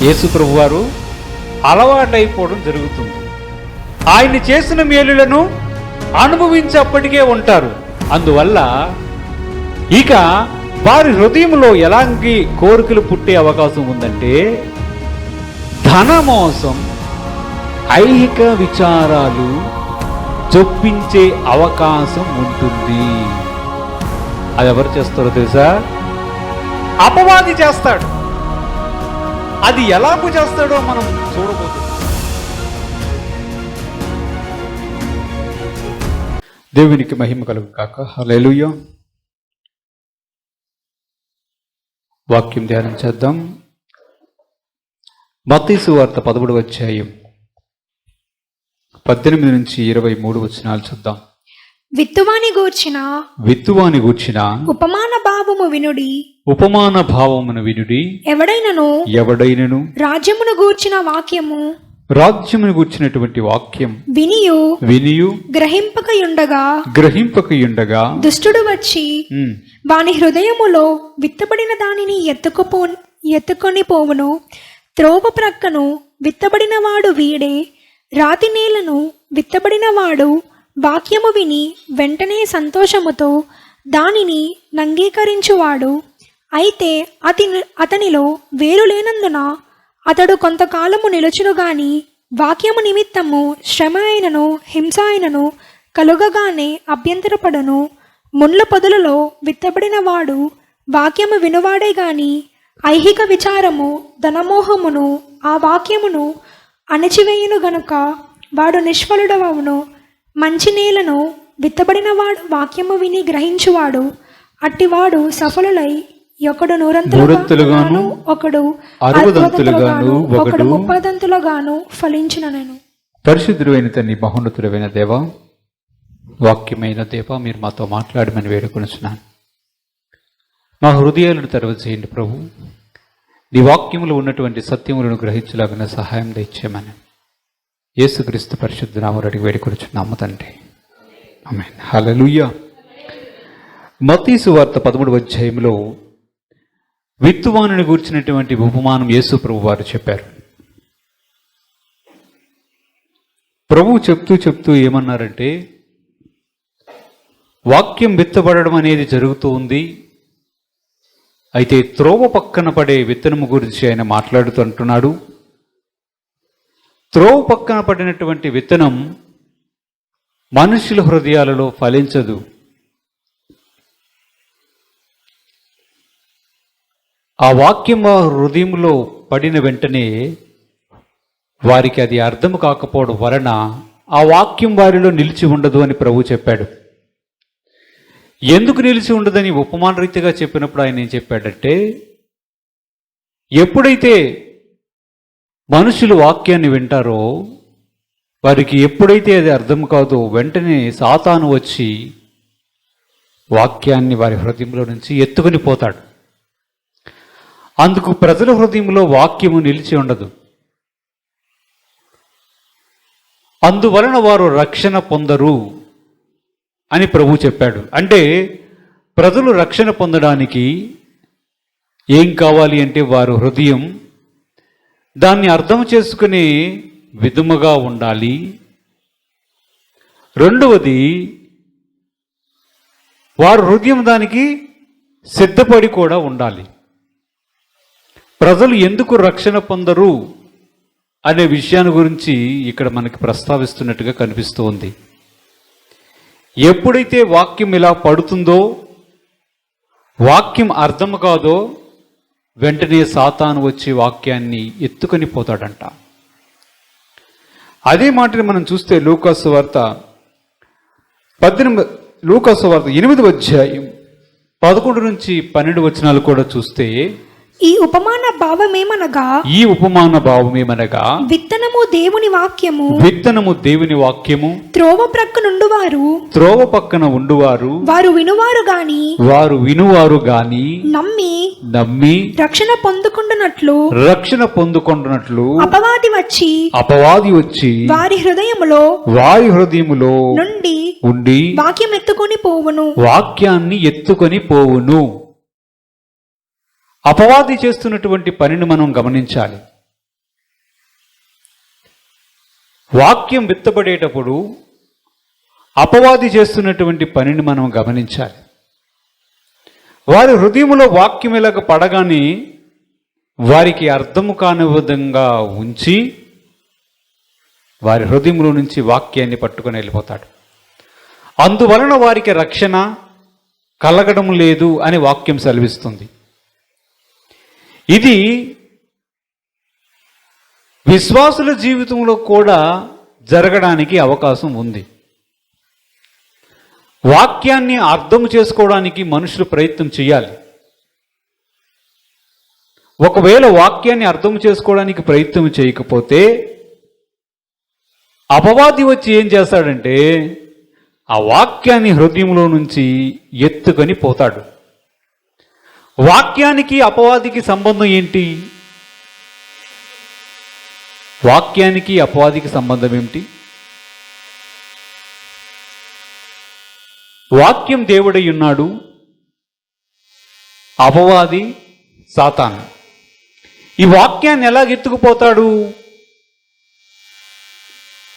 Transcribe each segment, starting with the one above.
యేసు ప్రభువారు అలవాటైపోవడం జరుగుతుంది. ఆయన చేసిన మేలులను అనుభవించి అప్పటికే ఉంటారు. అందువల్ల ఇక వారి హృదయంలో ఎలాంటి కోరికలు పుట్టే అవకాశం ఉందంటే ధనమోసం, ఐహిక విచారాలు చొప్పించే అవకాశం ఉంటుంది. అది ఎవరు చేస్తారో తెలుసా? అపవాది చేస్తాడు. అది ఎలాగూ చేస్తాడో మనం చూడబోతున్నాం. దేవునికి మహిమ కలుగు కాక. హల్లెలూయా. వాక్యం ధ్యానం చేద్దాం. మత్తయి సువార్త 11వ అధ్యాయం 18 నుంచి 23 వచనాలు చూద్దాం. విత్తువాని గూర్చిన ఉపమాన భావమును వినుడి. ఎవడైనను రాజ్యమును గూర్చినటువంటి వాక్యం వినియు గ్రహింపకయుండగా దుష్టుడు వచ్చి వాని హృదయములో విత్తబడిన దానిని ఎత్తుకొని పోవును. త్రోవ ప్రక్కను విత్తబడిన వాడు వీడే. రాతి నేలను విత్తబడిన వాడు వాక్యము విని వెంటనే సంతోషముతో దానిని నంగీకరించువాడు. అయితే అతనిలో వేరు లేనందున అతడు కొంతకాలము నిలుచును గాని వాక్యము నిమిత్తము శ్రమ అయినను హింస అయినను కలుగగానే అభ్యంతరపడును. ముండ్ల పొదలలో విత్తబడిన వాడు వాక్యము వినువాడే గాని ఐహిక విచారము ధనమోహమును ఆ వాక్యమును అణచివేయును గనుక వాడు నిష్ఫలుడవవును. మంచి నేలను విత్తబడిన వాడు వాక్యము విని గ్రహించువాడు. అట్టివాడు సఫలులై ఒకడు 100 ఒకడు 60 ఒకడు 30 ఫలించునను. పరిశుద్ధుడైన తండ్రి, మహోన్నతుడైన దేవా, వాక్యమైన దేవా, మీరు మాతో మాట్లాడమని వేడుకొనుచున్నాను. మా హృదయాలను తెరవ చేయండి ప్రభు. నీ వాక్యములో ఉన్నటువంటి సత్యములను గ్రహించలాగిన సహాయం దయచేయమని యేసుక్రీస్తు పరిశుద్ధ నామములో అడిగి వేడుకొనుచున్నాము తండ్రి. ఆమేన్. హల్లెలూయా. మత్తయి సువార్త 13వ అధ్యాయంలో విత్తువానిని గూర్చినటువంటి ఉపమానం యేసు ప్రభు వారు చెప్పారు. ప్రభు చెప్తూ ఏమన్నారంటే, వాక్యం విత్తబడడం అనేది జరుగుతూ ఉంది. అయితే త్రోవ పక్కన పడే విత్తనము గురించి ఆయన మాట్లాడుతూ అంటున్నాడు. త్రోవ పక్కన పడినటువంటి విత్తనం మనుషుల హృదయాలలో ఫలించదు. ఆ వాక్యం హృదయంలో పడిన వెంటనే వారికి అది అర్థం కాకపోవడం వలన ఆ వాక్యం వారిలో నిలిచి ఉండదు అని ప్రభు చెప్పాడు. ఎందుకు నిలిచి ఉండదని ఉపమాన రీతిగా చెప్పినప్పుడు ఆయన ఏం చెప్పాడంటే, ఎప్పుడైతే మనుషులు వాక్యాన్ని వింటారో వారికి ఎప్పుడైతే అది అర్థం కాదో వెంటనే సాతాను వచ్చి వాక్యాన్ని వారి హృదయంలో నుంచి ఎత్తుకొని పోతాడు. అందుకు ప్రజల హృదయంలో వాక్యము నిలిచి ఉండదు. అందువలన వారు రక్షణ పొందరు అని ప్రభు చెప్పాడు. అంటే ప్రజలు రక్షణ పొందడానికి ఏం కావాలి అంటే వారు హృదయం దాన్ని అర్థం చేసుకునే విధముగా ఉండాలి. రెండవది, వారు హృదయం దానికి సిద్ధపడి కూడా ఉండాలి. ప్రజలు ఎందుకు రక్షణ పొందరు అనే విషయాన్ని గురించి ఇక్కడ మనకి ప్రస్తావిస్తున్నట్టుగా కనిపిస్తూ ఉంది. ఎప్పుడైతే వాక్యం ఇలా పడుతుందో, వాక్యం అర్థం కాదో, వెంటనే సాతాను వచ్చి వాక్యాన్ని ఎత్తుకొని పోతాడంట. అదే మాటని మనం చూస్తే లూకాసు వార్త 8వ అధ్యాయం 11 నుంచి 12 వచనాలు కూడా చూస్తే ఈ ఉపమాన భావమేమనగా విత్తనము దేవుని వాక్యము త్రోవ పక్కన ఉండువారు వారు వినువారు గాని నమ్మి రక్షణ పొందుకొండునట్లు అపవాది వచ్చి వారి హృదయములో ఉండి వాక్యాన్ని ఎత్తుకొని పోవును. అపవాది చేస్తున్నటువంటి పనిని మనం గమనించాలి. వాక్యం విత్తబడేటప్పుడు అపవాది చేస్తున్నటువంటి పనిని మనం గమనించాలి. వారి హృదయంలో వాక్యం ఇలాగ పడగానే వారికి అర్థము కాని విధంగా ఉంచి వారి హృదయంలో నుంచి వాక్యాన్ని పట్టుకొని వెళ్ళిపోతాడు. అందువలన వారికి రక్షణ కలగడం లేదు అని వాక్యం సెలవిస్తుంది. ఇది విశ్వాసుల జీవితంలో కూడా జరగడానికి అవకాశం ఉంది. వాక్యాన్ని అర్థం చేసుకోవడానికి మనుషులు ప్రయత్నం చేయాలి. ఒకవేళ వాక్యాన్ని అర్థం చేసుకోవడానికి ప్రయత్నం చేయకపోతే అపవాది వచ్చి ఏం చేస్తాడంటే ఆ వాక్యాన్ని హృదయంలో నుంచి ఎత్తుకొని పోతాడు. వాక్యానికి అపవాదికి సంబంధం ఏంటి? వాక్యానికి అపవాదికి సంబంధం ఏమిటి? వాక్యం దేవుడై ఉన్నాడు, అపవాది సాతాను. ఈ వాక్యాన్ని ఎలాగెత్తుకుపోతాడు?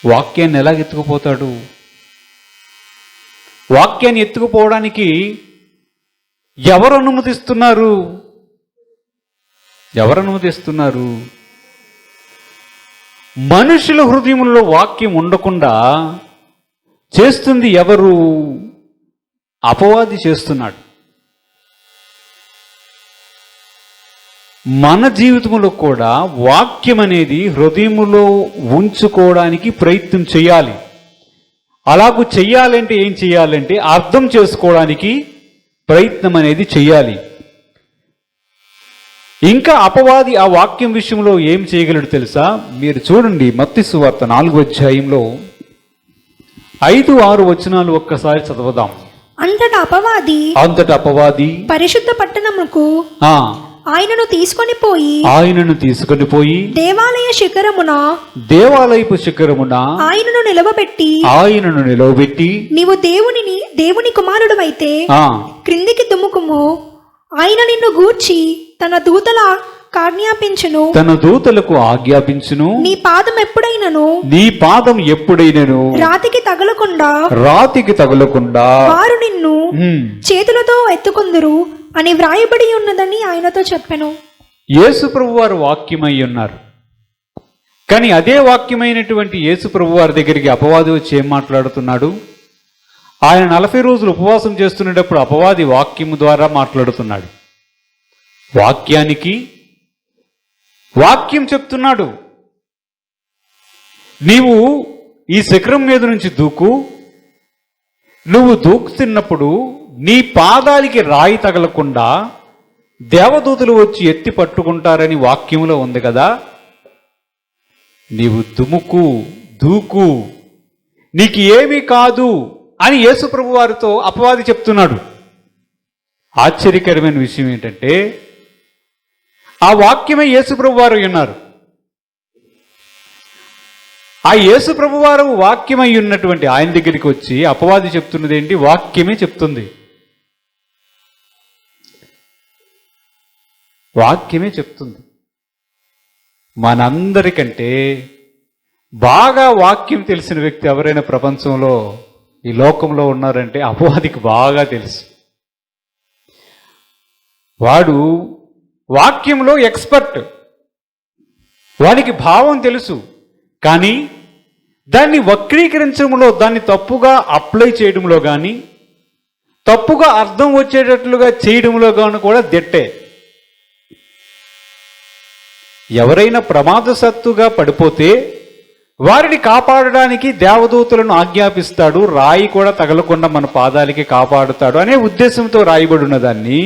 వాక్యాన్ని ఎలాగెత్తుకుపోతాడు? వాక్యాన్ని ఎత్తుకుపోవడానికి ఎవరు అనుమతిస్తున్నారు? ఎవరు అనుమతిస్తున్నారు? మనుషుల హృదయంలో వాక్యం ఉండకుండా చేస్తుంది ఎవరు? అపవాది చేస్తున్నాడు. మన జీవితంలో కూడా వాక్యం అనేది హృదయములో ఉంచుకోవడానికి ప్రయత్నం చేయాలి. అలాగూ చెయ్యాలంటే ఏం చేయాలంటే అర్థం చేసుకోవడానికి ప్రయత్నం అనేది చేయాలి. ఇంకా అపవాది ఆ వాక్యం విషయంలో ఏం చేయగలడు తెలుసా? మీరు చూడండి, మత్తయి సువార్త 4వ అధ్యాయంలో 5-6 వచనాలు ఒక్కసారి చదవదాం. అంతటా అపవాది పరిశుద్ధ పట్టణముకు ఆయనను తీసుకొని పోయి దేవాలయపు శిఖరమున ఆయనను నిలవబెట్టి నీవు దేవుని కుమారుడు అయితే క్రిందికి దుముకుము, ఆయన నిన్ను గూర్చి తన దూతలకు ఆజ్ఞాపించును, నీ పాదం ఎప్పుడైనను రాతికి తగలకుండా వారు నిన్ను చేతులతో ఎత్తుకొందురు అని వ్రాయబడి ఉన్నదని ఆయనతో చెప్పెను. యేసు ప్రభువారు వాక్యమై ఉన్నారు, కానీ అదే వాక్యమైనటువంటి యేసు ప్రభువారి దగ్గరికి అపవాది వచ్చి ఏం మాట్లాడుతున్నాడు? ఆయన 40 రోజులు ఉపవాసం చేస్తున్నప్పుడు అపవాది వాక్యము ద్వారా మాట్లాడుతున్నాడు. వాక్యం చెప్తున్నాడు, నీవు ఈ శిఖరం మీద నుంచి దూకు, నువ్వు దూకుతున్నప్పుడు నీ పాదాలకి రాయి తగలకుండా దేవదూతలు వచ్చి ఎత్తి పట్టుకుంటారని వాక్యంలో ఉంది కదా, నీవు దూకు, నీకు ఏమీ కాదు అని యేసు ప్రభు వారితో అపవాది చెప్తున్నాడు. ఆశ్చర్యకరమైన విషయం ఏంటంటే ఆ వాక్యమే యేసు ప్రభు వారు ఉన్నారు. ఆ యేసు ప్రభు వారు వాక్యమై ఉన్నటువంటి ఆయన దగ్గరికి వచ్చి అపవాది చెప్తున్నది ఏంటి? వాక్యమే చెప్తుంది. వాక్యమే చెప్తుంది. మనందరికంటే బాగా వాక్యం తెలిసిన వ్యక్తి ఎవరైనా ప్రపంచంలో ఈ లోకంలో ఉన్నారంటే అపవాదికి బాగా తెలుసు. వాడు వాక్యంలో ఎక్స్పర్ట్, వాడికి భావం తెలుసు, కానీ దాన్ని వక్రీకరించడంలో, దాన్ని తప్పుగా అప్లై చేయడంలో కానీ, తప్పుగా అర్థం వచ్చేటట్లుగా చేయడంలో కానీ కూడా దిట్టే. ఎవరైనా ప్రమాదసత్తుగా పడిపోతే వారిని కాపాడడానికి దేవదూతలను ఆజ్ఞాపిస్తాడు, రాయి కూడా తగలకుండా మన పాదాలకి కాపాడుతాడు అనే ఉద్దేశంతో రాయబడి ఉన్నదాన్ని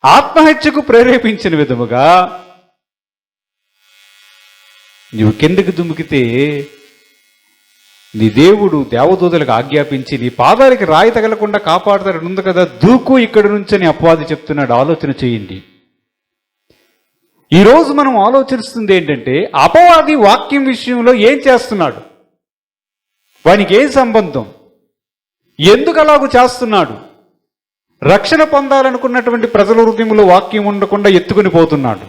ఆత్మహత్యకు ప్రేరేపించిన విధముగా నువ్వు కిందకి దుమికితే నీ దేవుడు దేవదూతలకు ఆజ్ఞాపించి నీ పాదాలకి రాయి తగలకుండా కాపాడుతాడు ఉంది కదా, దూకు ఇక్కడి నుంచని అపవాది చెప్తున్నాడు. ఆలోచన చేయండి. ఈరోజు మనం ఆలోచిస్తుంది ఏంటంటే అపవాది వాక్యం విషయంలో ఏం చేస్తున్నాడు, వానికి ఏం సంబంధం, ఎందుకు అలాగూ చేస్తున్నాడు? రక్షణ పొందాలనుకున్నటువంటి ప్రజల హృదయంలో వాక్యం ఉండకుండా ఎత్తుకుని పోతున్నాడు,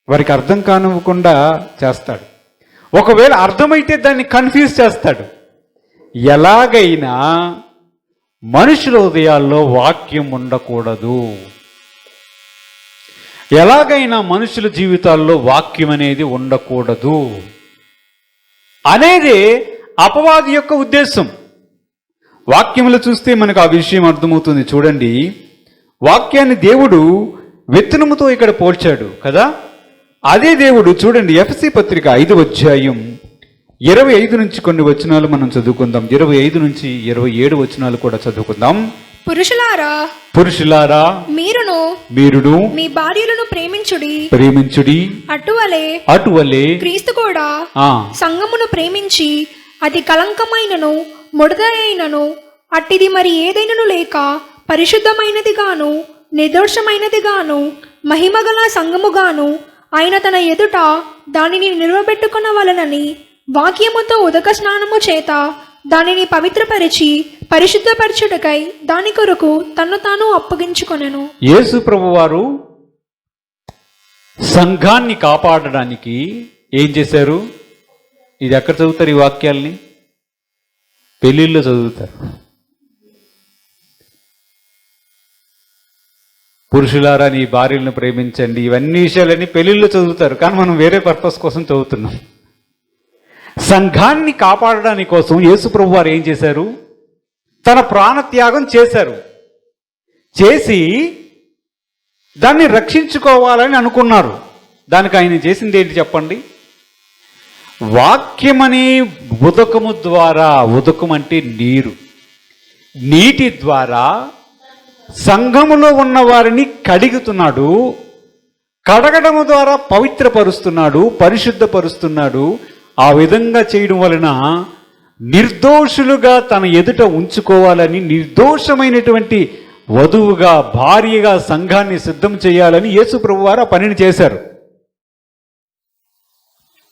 వారికి అర్థం కానివ్వకుండా చేస్తాడు. ఒకవేళ అర్థమైతే దాన్ని కన్ఫ్యూజ్ చేస్తాడు. ఎలాగైనా మనుషుల హృదయాల్లో వాక్యం ఉండకూడదు, ఎలాగైనా మనుషుల జీవితాల్లో వాక్యం అనేది ఉండకూడదు అనేది అపవాది యొక్క ఉద్దేశం. వాక్యములు చూస్తే మనకు ఆ విషయం అర్థమవుతుంది. చూడండి, వాక్యాన్ని దేవుడు విత్తనముతో ఇక్కడ పోల్చాడు కదా. అదే దేవుడు చూడండి, ఎఫెసీ పత్రిక 5వ అధ్యాయం 25 నుంచి కొన్ని వచనాలు మనం చదువుకుందాం. 25 నుంచి 27 వచనాలు కూడా చదువుకుందాం. పురుషులారా మీరును మీ భార్యలను ప్రేమించుడి, అటువలే క్రీస్తు కూడా సంఘమును ప్రేమించి అది కలంకమైనను ముడతైనను అట్టిది మరి ఏదైనను లేక పరిశుద్ధమైనది గాను నిర్దోషమైనది గాను మహిమగల సంఘముగాను ఆయన తన ఎదుట దానిని నిలవబెట్టుకొనవలెనని వాక్యముతో ఉదక స్నానము చేత దానిని పవిత్రపరిచి పరిశుద్ధపరచుటకై దాని కొరకు తన్ను తాను అప్పగించుకొనెను. యేసు ప్రభువారు సంఘాన్ని కాపాడడానికి ఏం చేశారు? ఇది ఎక్కడ చదువుతారు ఈ వాక్యాల్ని? పెళ్ళిళ్ళు చదువుతారు. పురుషులారా నీ భార్యలను ప్రేమించండి, ఇవన్నీ విషయాలన్నీ పెళ్ళిళ్ళు చదువుతారు. కానీ మనం వేరే పర్పస్ కోసం చదువుతున్నాం. సంఘాన్ని కాపాడడానికి కోసం యేసు ప్రభు వారు ఏం చేశారు? తన ప్రాణత్యాగం చేశారు. చేసి దాన్ని రక్షించుకోవాలని అనుకున్నారు. దానికి ఆయన చేసింది ఏంటి చెప్పండి? వాక్యమనే ఉదకము ద్వారా, ఉదకం అంటే నీరు, నీటి ద్వారా సంఘములో ఉన్న వారిని కడుగుతున్నాడు. కడగడము ద్వారా పవిత్రపరుస్తున్నాడు, పరిశుద్ధపరుస్తున్నాడు. ఆ విధంగా చేయడం వలన నిర్దోషులుగా తన ఎదుట ఉంచుకోవాలని, నిర్దోషమైనటువంటి వధువుగా, భార్యగా సంఘాన్ని సిద్ధం చేయాలని యేసు ప్రభు వారు ఆ పనిని చేశారు.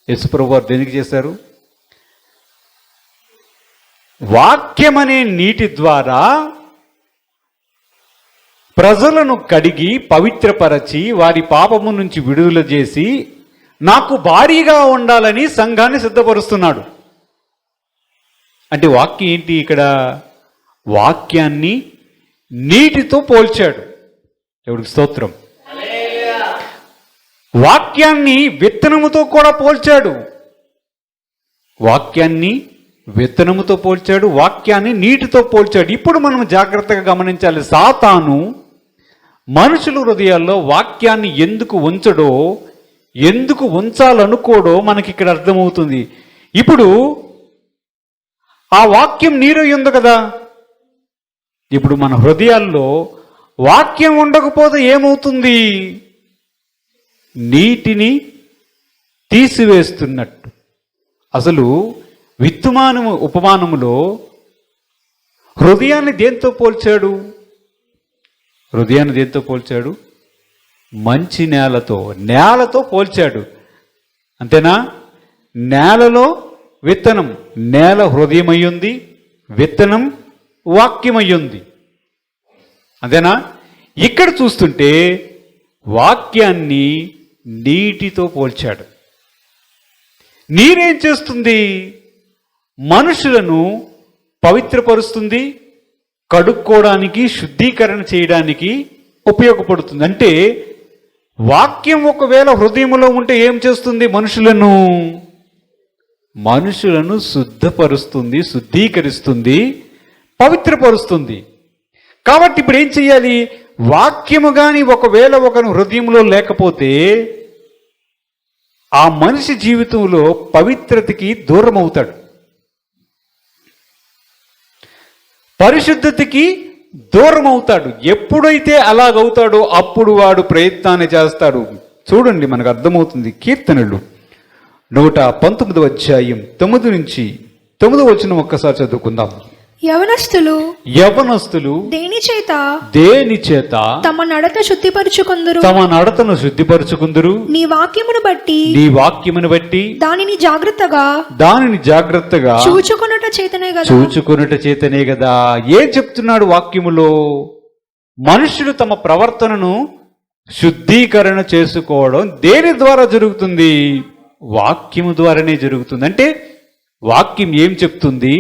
యేసు ప్రభు వారు దేనికి చేశారు? వాక్యమనే నీటి ద్వారా ప్రజలను కడిగి పవిత్రపరచి వారి పాపము నుంచి విడుదల చేసి నాకు భారీగా ఉండాలని సంఘాన్ని సిద్ధపరుస్తున్నాడు. అంటే వాక్యం ఏంటి ఇక్కడ? వాక్యాన్ని నీటితో పోల్చాడు. దేవుడికి స్తోత్రం. వాక్యాన్ని విత్తనముతో కూడా పోల్చాడు. వాక్యాన్ని విత్తనముతో పోల్చాడు, వాక్యాన్ని నీటితో పోల్చాడు. ఇప్పుడు మనం జాగ్రత్తగా గమనించాలి. సాతాను మనుషుల హృదయాల్లో వాక్యాన్ని ఎందుకు ఉంచడో, ఎందుకు ఉంచాలనుకోడో మనకి ఇక్కడ అర్థమవుతుంది. ఇప్పుడు ఆ వాక్యం నీరు ఉంది కదా. ఇప్పుడు మన హృదయాల్లో వాక్యం ఉండకపోతే ఏమవుతుంది? నీటిని తీసివేస్తున్నట్టు. అసలు ఉపమానములో హృదయాన్ని దేంతో పోల్చాడు? హృదయాన్ని దేంతో పోల్చాడు? మంచి నేలతో పోల్చాడు. అంతేనా? నేలలో విత్తనం, నేల హృదయమయ్యుంది, విత్తనం వాక్యమయ్యుంది. అంతేనా? ఇక్కడ చూస్తుంటే వాక్యాన్ని నీటితో పోల్చాడు. నీరేం చేస్తుంది? మనుషులను పవిత్రపరుస్తుంది, కడుక్కోవడానికి, శుద్ధీకరణ చేయడానికి ఉపయోగపడుతుంది. అంటే వాక్యం ఒకవేళ హృదయంలో ఉంటే ఏం చేస్తుంది? మనుషులను శుద్ధపరుస్తుంది, శుద్ధీకరిస్తుంది, పవిత్రపరుస్తుంది. కాబట్టి ఇప్పుడు ఏం చెయ్యాలి? వాక్యము కానీ ఒకవేళ ఒకను హృదయంలో లేకపోతే ఆ మనిషి జీవితంలో పవిత్రతకి దూరం అవుతాడు, పరిశుద్ధతకి దూరం అవుతాడు. ఎప్పుడైతే అలాగవుతాడో అప్పుడు వాడు ప్రయత్నాన్ని చేస్తాడు. చూడండి, మనకు అర్థమవుతుంది. కీర్తనలు 119వ అధ్యాయం 9 నుంచి 9వ వచనం ఒక్కసారి చదువుకుందాం. యవనస్తులు దేని చేత తమ నడతను శుద్ధిపరచుకుందురు నీ వాక్యమును బట్టి దానిని జాగ్రత్తగా చూచుకొనుట చేతనే కదా. ఏం చెప్తున్నాడు వాక్యములో? మనుషులు తమ ప్రవర్తనను శుద్ధీకరణ చేసుకోవడం దేని ద్వారా జరుగుతుంది? వాక్యము ద్వారానే జరుగుతుంది. అంటే వాక్యం ఏం చెప్తుంది,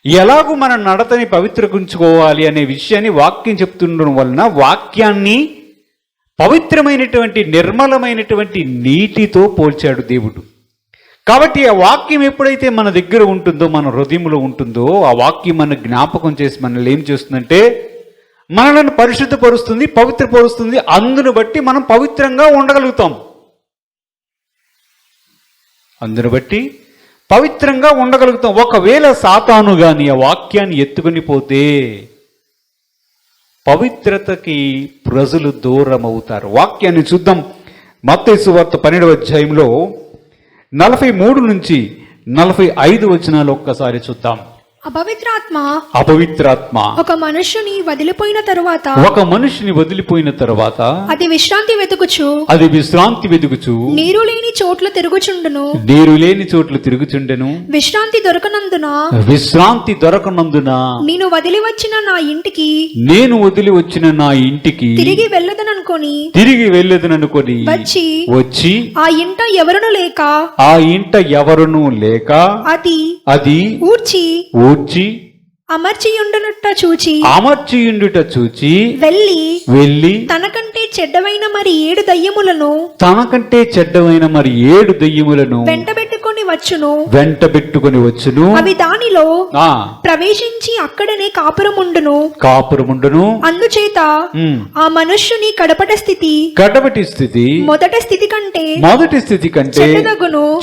ఎలాగూ మన నడతని పవిత్రకుంచుకోవాలి అనే విషయాన్ని వాక్యం చెప్తుండడం వలన వాక్యాన్ని పవిత్రమైనటువంటి నిర్మలమైనటువంటి నీటితో పోల్చాడు దేవుడు. కాబట్టి ఆ వాక్యం ఎప్పుడైతే మన దగ్గర ఉంటుందో, మన హృదయంలో ఉంటుందో, ఆ వాక్యం మన జ్ఞాపకం చేసి మనల్ని ఏం చేస్తుందంటే మనల్ని పరిశుద్ధపరుస్తుంది, పవిత్రపరుస్తుంది. అందును బట్టి మనం పవిత్రంగా ఉండగలుగుతాం. అందును బట్టి పవిత్రంగా ఉండగలుగుతాం. ఒకవేళ సాతాను గాని ఆ వాక్యాన్ని ఎత్తుకొని పోతే పవిత్రతకి ప్రజలు దూరం అవుతారు. వాక్యాన్ని చూద్దాం. మత్తయి సువార్త 12వ అధ్యాయంలో 43 నుంచి 45 వచనాలు ఒక్కసారి చూద్దాం. అపవిత్రాత్మ ఒక మనుష్యుని వదిలిపోయిన తరువాత అది విశ్రాంతి వెతుకుచు నీరు లేని చోట్ల తిరుగుచుండును. విశ్రాంతి దొరకనందున నేను వదిలి వచ్చిన నా ఇంటికి తిరిగి వెళ్ళదననుకొని వచ్చి ఆ ఇంట ఎవరును లేక అది ఊడ్చి అమర్చియుండుట చూచి వెళ్ళి తనకంటే చెడ్డవైన మరి 7 దయ్యములను వెంటబెట్టుకొని వచ్చును. అవి దానిలో ప్రవేశించి అక్కడనే కాపురముండును. అందుచేత ఆ మనుష్యుని కడపటి స్థితి మొదటి స్థితి కంటే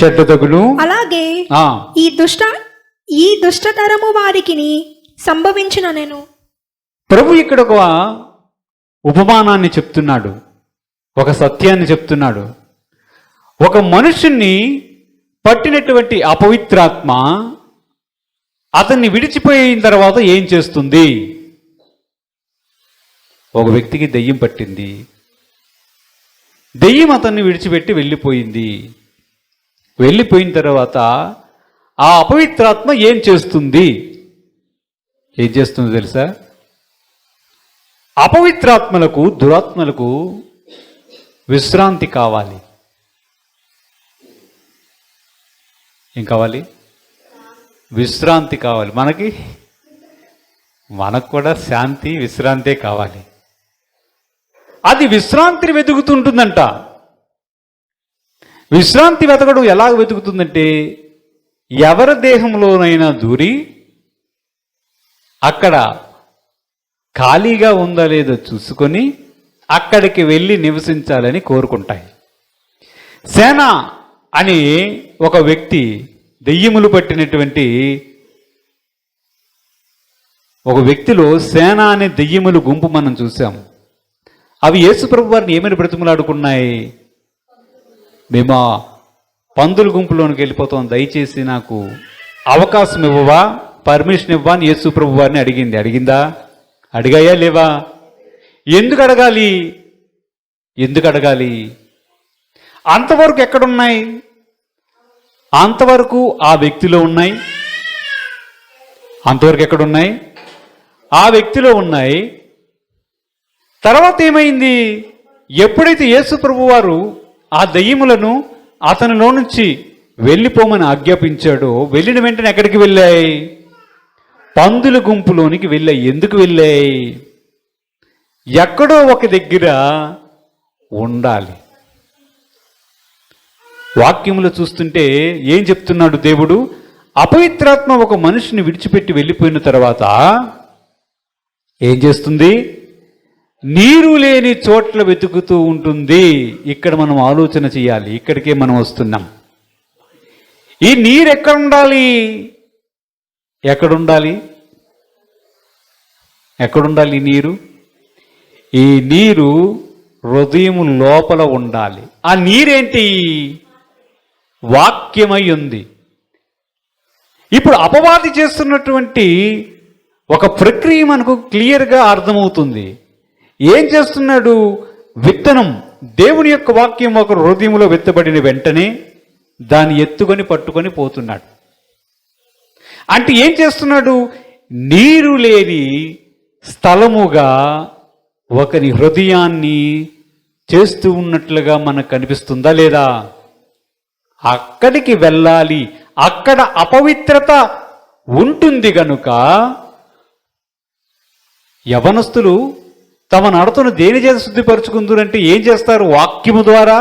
చెడ్డదగును. అలాగే ఈ దుష్టతరము వారికి సంభవించిన నేను. ప్రభు ఇక్కడ ఒక ఉపమానాన్ని చెప్తున్నాడు, ఒక సత్యాన్ని చెప్తున్నాడు. ఒక మనుషుణ్ణి పట్టినటువంటి అపవిత్రాత్మ అతన్ని విడిచిపోయిన తర్వాత ఏం చేస్తుంది? ఒక వ్యక్తికి దెయ్యం పట్టింది. దెయ్యం అతన్ని విడిచిపెట్టి వెళ్ళిపోయిన తర్వాత ఆ అపవిత్రాత్మ ఏం చేస్తుందో తెలుసా? అపవిత్రాత్మలకు, దురాత్మలకు విశ్రాంతి కావాలి. ఏం కావాలి? విశ్రాంతి కావాలి. మనకు కూడా శాంతి, విశ్రాంతే కావాలి. అది విశ్రాంతిని వెతుకుతుంటుందంట. విశ్రాంతి వెతకడం ఎలా వెతుకుతుందంటే, ఎవరి దేహంలోనైనా దూరి అక్కడ ఖాళీగా ఉందా లేదో చూసుకొని అక్కడికి వెళ్ళి నివసించాలని కోరుకుంటాయి. సేన అని ఒక వ్యక్తి, దెయ్యములు పట్టినటువంటి ఒక వ్యక్తిలో సేన అనే దెయ్యములు గుంపు మనం చూసాం. అవి యేసుప్రభు వారిని ఏమని బ్రతిమలాడుకున్నాయి? మేము పందుల గుంపులోనికి వెళ్ళిపోతాం, దయచేసి నాకు అవకాశం ఇవ్వవా, పర్మిషన్ ఇవ్వా అని యేసుప్రభు వారిని అడిగిందా? అడిగాయా లేవా? ఎందుకు అడగాలి? అంతవరకు ఎక్కడున్నాయి? అంతవరకు ఆ వ్యక్తిలో ఉన్నాయి. అంతవరకు ఎక్కడున్నాయి? ఆ వ్యక్తిలో ఉన్నాయి. తర్వాత ఏమైంది? ఎప్పుడైతే యేసుప్రభు వారు ఆ దయ్యములను అతనిలో నుంచి వెళ్ళిపోమని ఆజ్ఞాపించాడో, వెళ్ళిన వెంటనే ఎక్కడికి వెళ్ళాయి? పందుల గుంపులోనికి వెళ్ళాయి. ఎందుకు వెళ్ళాయి? ఎక్కడో ఒక దగ్గర ఉండాలి. వాక్యములో చూస్తుంటే ఏం చెప్తున్నాడు దేవుడు? అపవిత్రాత్మ ఒక మనిషిని విడిచిపెట్టి వెళ్ళిపోయిన తర్వాత ఏం చేస్తుంది? నీరు లేని చోట్ల వెతుకుతూ ఉంటుంది. ఇక్కడ మనం ఆలోచన చేయాలి. ఇక్కడికే మనం వస్తున్నాం. ఈ నీరు ఎక్కడుండాలి? ఎక్కడుండాలి ఈ నీరు? ఈ నీరు హృదయము లోపల ఉండాలి. ఆ నీరేంటి? వాక్యమై ఉంది. ఇప్పుడు అపవాది చేస్తున్నటువంటి ఒక ప్రక్రియ మనకు క్లియర్గా అర్థమవుతుంది. ఏం చేస్తున్నాడు? విత్తనం, దేవుని యొక్క వాక్యం ఒక హృదయంలో విత్తబడిన వెంటనే దాన్ని ఎత్తుకొని పట్టుకొని పోతున్నాడు. అంటే ఏం చేస్తున్నాడు? నీరు లేని స్థలముగా ఒకరి హృదయాన్ని చేస్తూ ఉన్నట్లుగా మనకు కనిపిస్తుందా లేదా? అక్కడికి వెళ్ళాలి, అక్కడ అపవిత్రత ఉంటుంది గనుక యవనస్తులు తమ నడతను దేని చేత శుద్ధిపరుచుకుందురంటే ఏం చేస్తారు? వాక్యము ద్వారా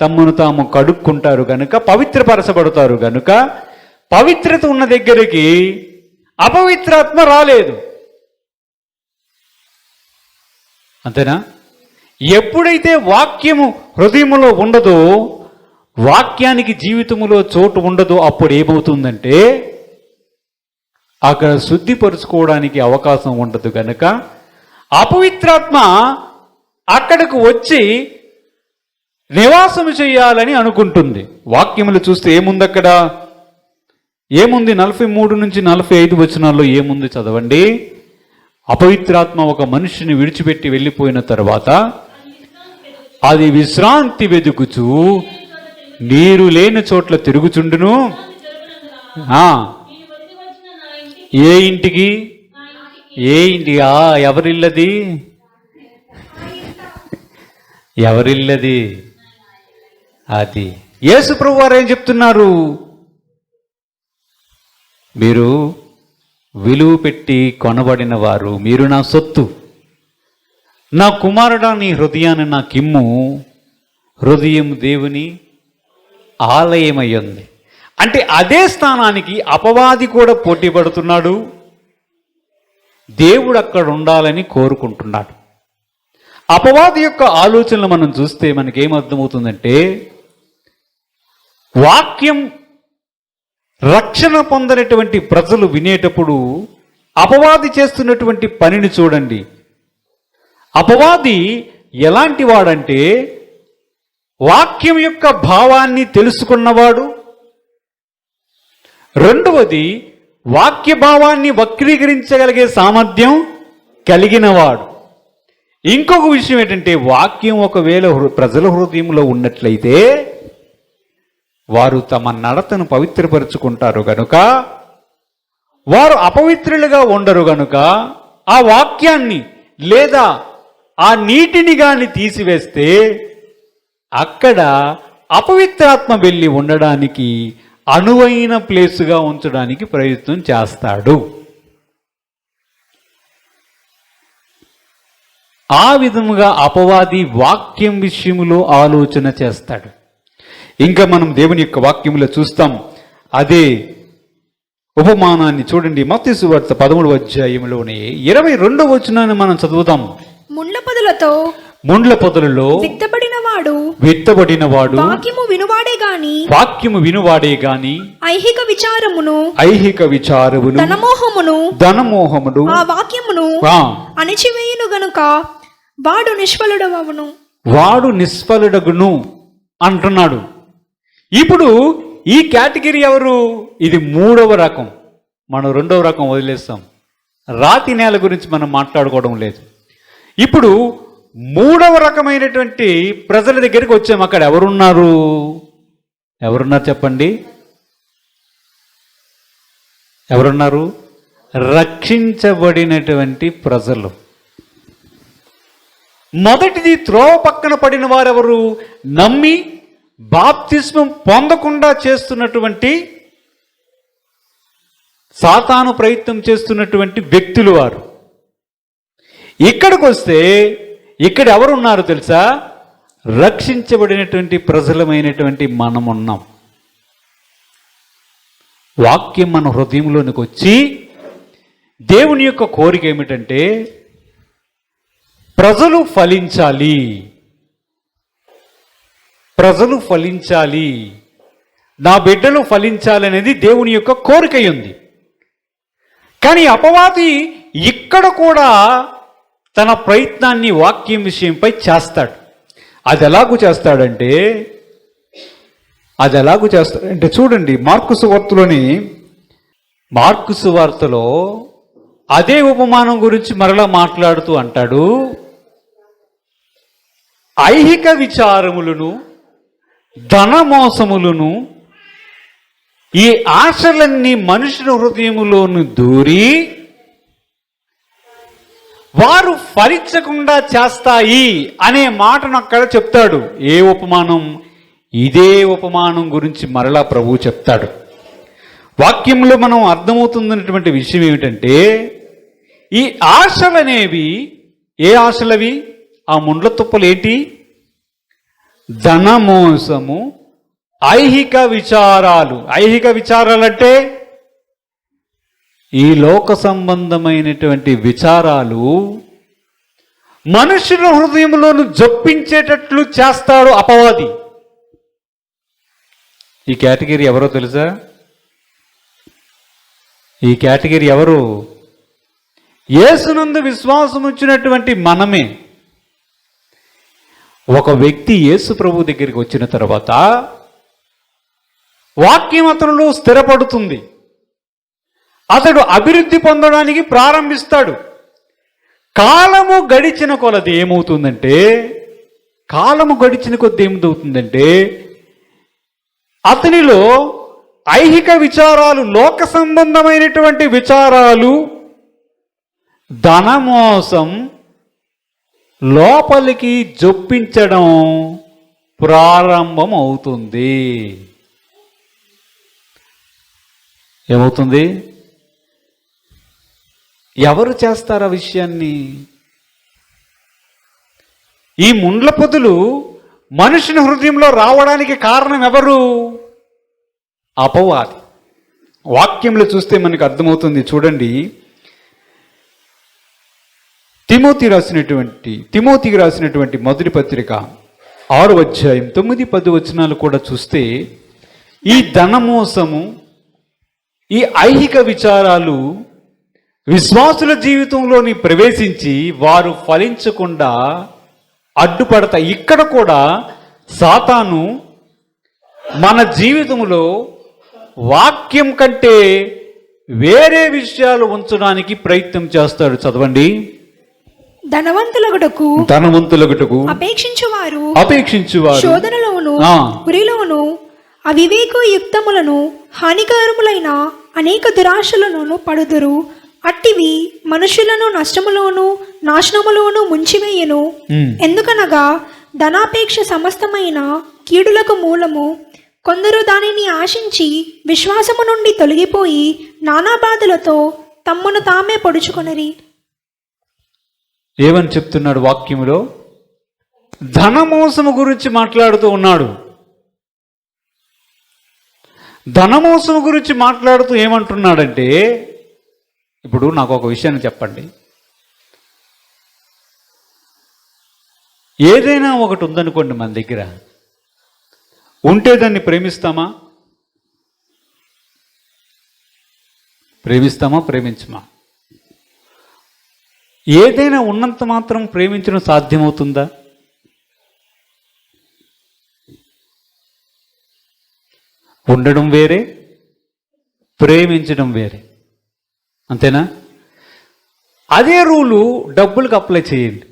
తమను తాము కడుక్కుంటారు గనుక, పవిత్రపరచబడతారు గనుక, పవిత్రత ఉన్న దగ్గరికి అపవిత్రాత్మ రాలేదు. అంతేనా? ఎప్పుడైతే వాక్యము హృదయములో ఉండదో, వాక్యానికి జీవితములో చోటు ఉండదో, అప్పుడు ఏమవుతుందంటే అక్కడ శుద్ధిపరుచుకోవడానికి అవకాశం ఉండదు కనుక అపవిత్రాత్మ అక్కడకు వచ్చి నివాసము చేయాలని అనుకుంటుంది. వాక్యములు చూస్తే ఏముంది అక్కడ? ఏముంది? 43 నుంచి 45 వచనాల్లో ఏముంది చదవండి. అపవిత్రాత్మ ఒక మనిషిని విడిచిపెట్టి వెళ్ళిపోయిన తర్వాత అది విశ్రాంతి వెదుకుచు నీరు లేని చోట్ల తిరుగుచుండును. ఏ ఇంటికి? ఏ ఇంటికి? ఎవరిల్లది? ఎవరిల్లది? అది యేసు ప్రభువు వారు ఏం చెప్తున్నారు? మీరు విలువ పెట్టి కొనబడిన వారు, మీరు నా సొత్తు. నా కుమారుడా, నీ హృదయాన్ని నాకిమ్ము. హృదయం దేవుని ఆలయమయ్యింది. అంటే అదే స్థానానికి అపవాది కూడా పోటీ పడుతున్నాడు. దేవుడు అక్కడ ఉండాలని కోరుకుంటున్నాడు. అపవాది యొక్క ఆలోచనలు మనం చూస్తే మనకేమర్థమవుతుందంటే, వాక్యం రక్షణ పొందినటువంటి ప్రజలు వినేటప్పుడు అపవాది చేస్తున్నటువంటి పనిని చూడండి. అపవాది ఎలాంటి వాడంటే, వాక్యం యొక్క భావాన్ని తెలుసుకున్నవాడు. రెండవది, వాక్య భావాన్ని వక్రీకరించగలిగే సామర్థ్యం కలిగినవాడు. ఇంకొక విషయం ఏంటంటే, వాక్యం ఒకవేళ ప్రజల హృదయంలో ఉన్నట్లయితే వారు తమ నడతను పవిత్రపరుచుకుంటారు గనుక, వారు అపవిత్రులుగా ఉండరు గనుక, ఆ వాక్యాన్ని లేదా ఆ నీటిని గాని తీసివేస్తే అక్కడ అపవిత్రాత్మ వెళ్ళి ఉండడానికి, అనువైన ప్లేసుగా ఉంచడానికి ప్రయత్నం చేస్తాడు. ఆ విధముగా అపవాది వాక్యం విషయంలో ఆలోచన చేస్తాడు. ఇంకా మనం దేవుని యొక్క వాక్యంలో చూస్తాం. అదే ఉపమానాన్ని చూడండి. మత్తయి సువార్త 13వ అధ్యాయంలోనే 22వ వచనాన్ని మనం చదువుతాం. ముండ్ల పొదలలో విత్తబడినవాడు వాక్యము వినువాడే గాని ఐహిక విచారమును ధనమోహమును ఆ వాక్యమును అణిచివేయును గనుక వాడు నిష్ఫలుడగును అంటున్నాడు. ఇప్పుడు ఈ కేటగిరీ ఎవరు? ఇది 3వ రకం. మనం 2వ రకం వదిలేస్తాం. రాతి నేల గురించి మనం మాట్లాడుకోవడం లేదు. ఇప్పుడు 3వ రకమైనటువంటి ప్రజల దగ్గరికి వచ్చాము. అక్కడ ఎవరున్నారు చెప్పండి? ఎవరున్నారు? రక్షించబడినటువంటి ప్రజలు. మొదటిది, త్రోవ పక్కన పడిన వారెవరు? నమ్మి బాప్తిస్మం పొందకుండా చేస్తున్నటువంటి, సాతాను ప్రయత్నం చేస్తున్నటువంటి వ్యక్తులు వారు. ఇక్కడికి వస్తే ఇక్కడ ఎవరున్నారు తెలుసా? రక్షించబడినటువంటి ప్రజలమైనటువంటి మనం ఉన్నాం. వాక్యం మన హృదయంలోనికి వచ్చి, దేవుని యొక్క కోరిక ఏమిటంటే ప్రజలు ఫలించాలి, నా బిడ్డలు ఫలించాలి అనేది దేవుని యొక్క కోరిక ఉంది. కానీ అపవాది ఇక్కడ కూడా తన ప్రయత్నాన్ని వాక్యం విషయంపై చేస్తాడు. అది ఎలాగూ చేస్తాడంటే చూడండి, మార్కు సువార్తలో అదే ఉపమానం గురించి మరలా మాట్లాడుతూ అంటాడు, ఐహిక విచారములను ధనమోసములను ఈ ఆశలన్నీ మనుషుల హృదయములోను దూరి వారు ఫలించకుండా చేస్తాయి అనే మాటను అక్కడ చెప్తాడు. ఏ ఉపమానం? ఇదే ఉపమానం గురించి మరలా ప్రభువు చెప్తాడు. వాక్యంలో మనం అర్థమవుతున్నటువంటి విషయం ఏమిటంటే, ఈ ఆశలనేవి ఏ ఆశలవి? ఆ ముండ్ల తుప్పలు ఏంటి? ధనమోసము, ఐహిక విచారాలు. ఐహిక విచారాలంటే ఈ లోక సంబంధమైనటువంటి విచారాలు మనుషుల హృదయంలోను జొప్పించేటట్లు చేస్తాడు అపవాది. ఈ కేటగిరీ ఎవరో తెలుసా? ఈ కేటగిరీ ఎవరు? యేసునందు విశ్వాసం ఉంచినటువంటి మనమే. ఒక వ్యక్తి యేసు ప్రభు దగ్గరికి వచ్చిన తర్వాత వాక్యం అతనిలో స్థిరపడుతుంది. అతడు అభివృద్ధి పొందడానికి ప్రారంభిస్తాడు. కాలము గడిచిన కొలది ఏమవుతుందంటే అతనిలో ఐహిక విచారాలు, లోక సంబంధమైనటువంటి విచారాలు, ధనమోసం లోపలికి జొప్పించడం ప్రారంభం అవుతుంది. ఏమవుతుంది? ఎవరు చేస్తారు ఆ విషయాన్ని? ఈ ముండ్ల పొదలు మనుషుని హృదయంలో రావడానికి కారణం ఎవరు? అపవాది. వాక్యంలో చూస్తే మనకు అర్థమవుతుంది. చూడండి, తిమోతికి రాసినటువంటి మొదటి పత్రిక 6వ అధ్యాయం 9-10 వచనాలు కూడా చూస్తే, ఈ ధనమోసము, ఈ ఐహిక విచారాలు విశ్వాసుల జీవితంలోని ప్రవేశించి వారు ఫలించకుండా అడ్డుపడతాయి. ఇక్కడ కూడా సాతాను మన జీవితంలో వాక్యం కంటే వేరే విషయాలు ఉంచడానికి ప్రయత్నం చేస్తాడు. చదవండి. ధనవంతులగుటకు అపేక్షించువారు శోధనలోను ఉరిలోను అవివేకయుక్తములను హానికరములైన అనేక దురాశలను పడుదురు. అట్టివి మనుషులను నష్టములోను నాశనములోను ముంచివేయను. ఎందుకనగా ధనాపేక్ష సమస్తమైన కీడులకు మూలము. కొందరు దానిని ఆశించి విశ్వాసము నుండి తొలగిపోయి నానా బాధలతో తమ్మును తామే పొడుచుకొనిరి. ఏమని చెప్తున్నాడు వాక్యములో? ధనమోసము గురించి మాట్లాడుతూ ఉన్నాడు. ధనమోసము గురించి మాట్లాడుతూ ఏమంటున్నాడంటే, ఇప్పుడు నాకు ఒక విషయాన్ని చెప్పండి. ఏదైనా ఒకటి ఉందనుకోండి మన దగ్గర, ఉంటే దాన్ని ప్రేమిస్తామా? ప్రేమించమా? ఏదైనా ఉన్నంత మాత్రం ప్రేమించడం సాధ్యమవుతుందా? ఉండడం వేరే, ప్రేమించడం వేరే. అంతేనా? అదే రూలు డబ్బులకు అప్లై చేయండి.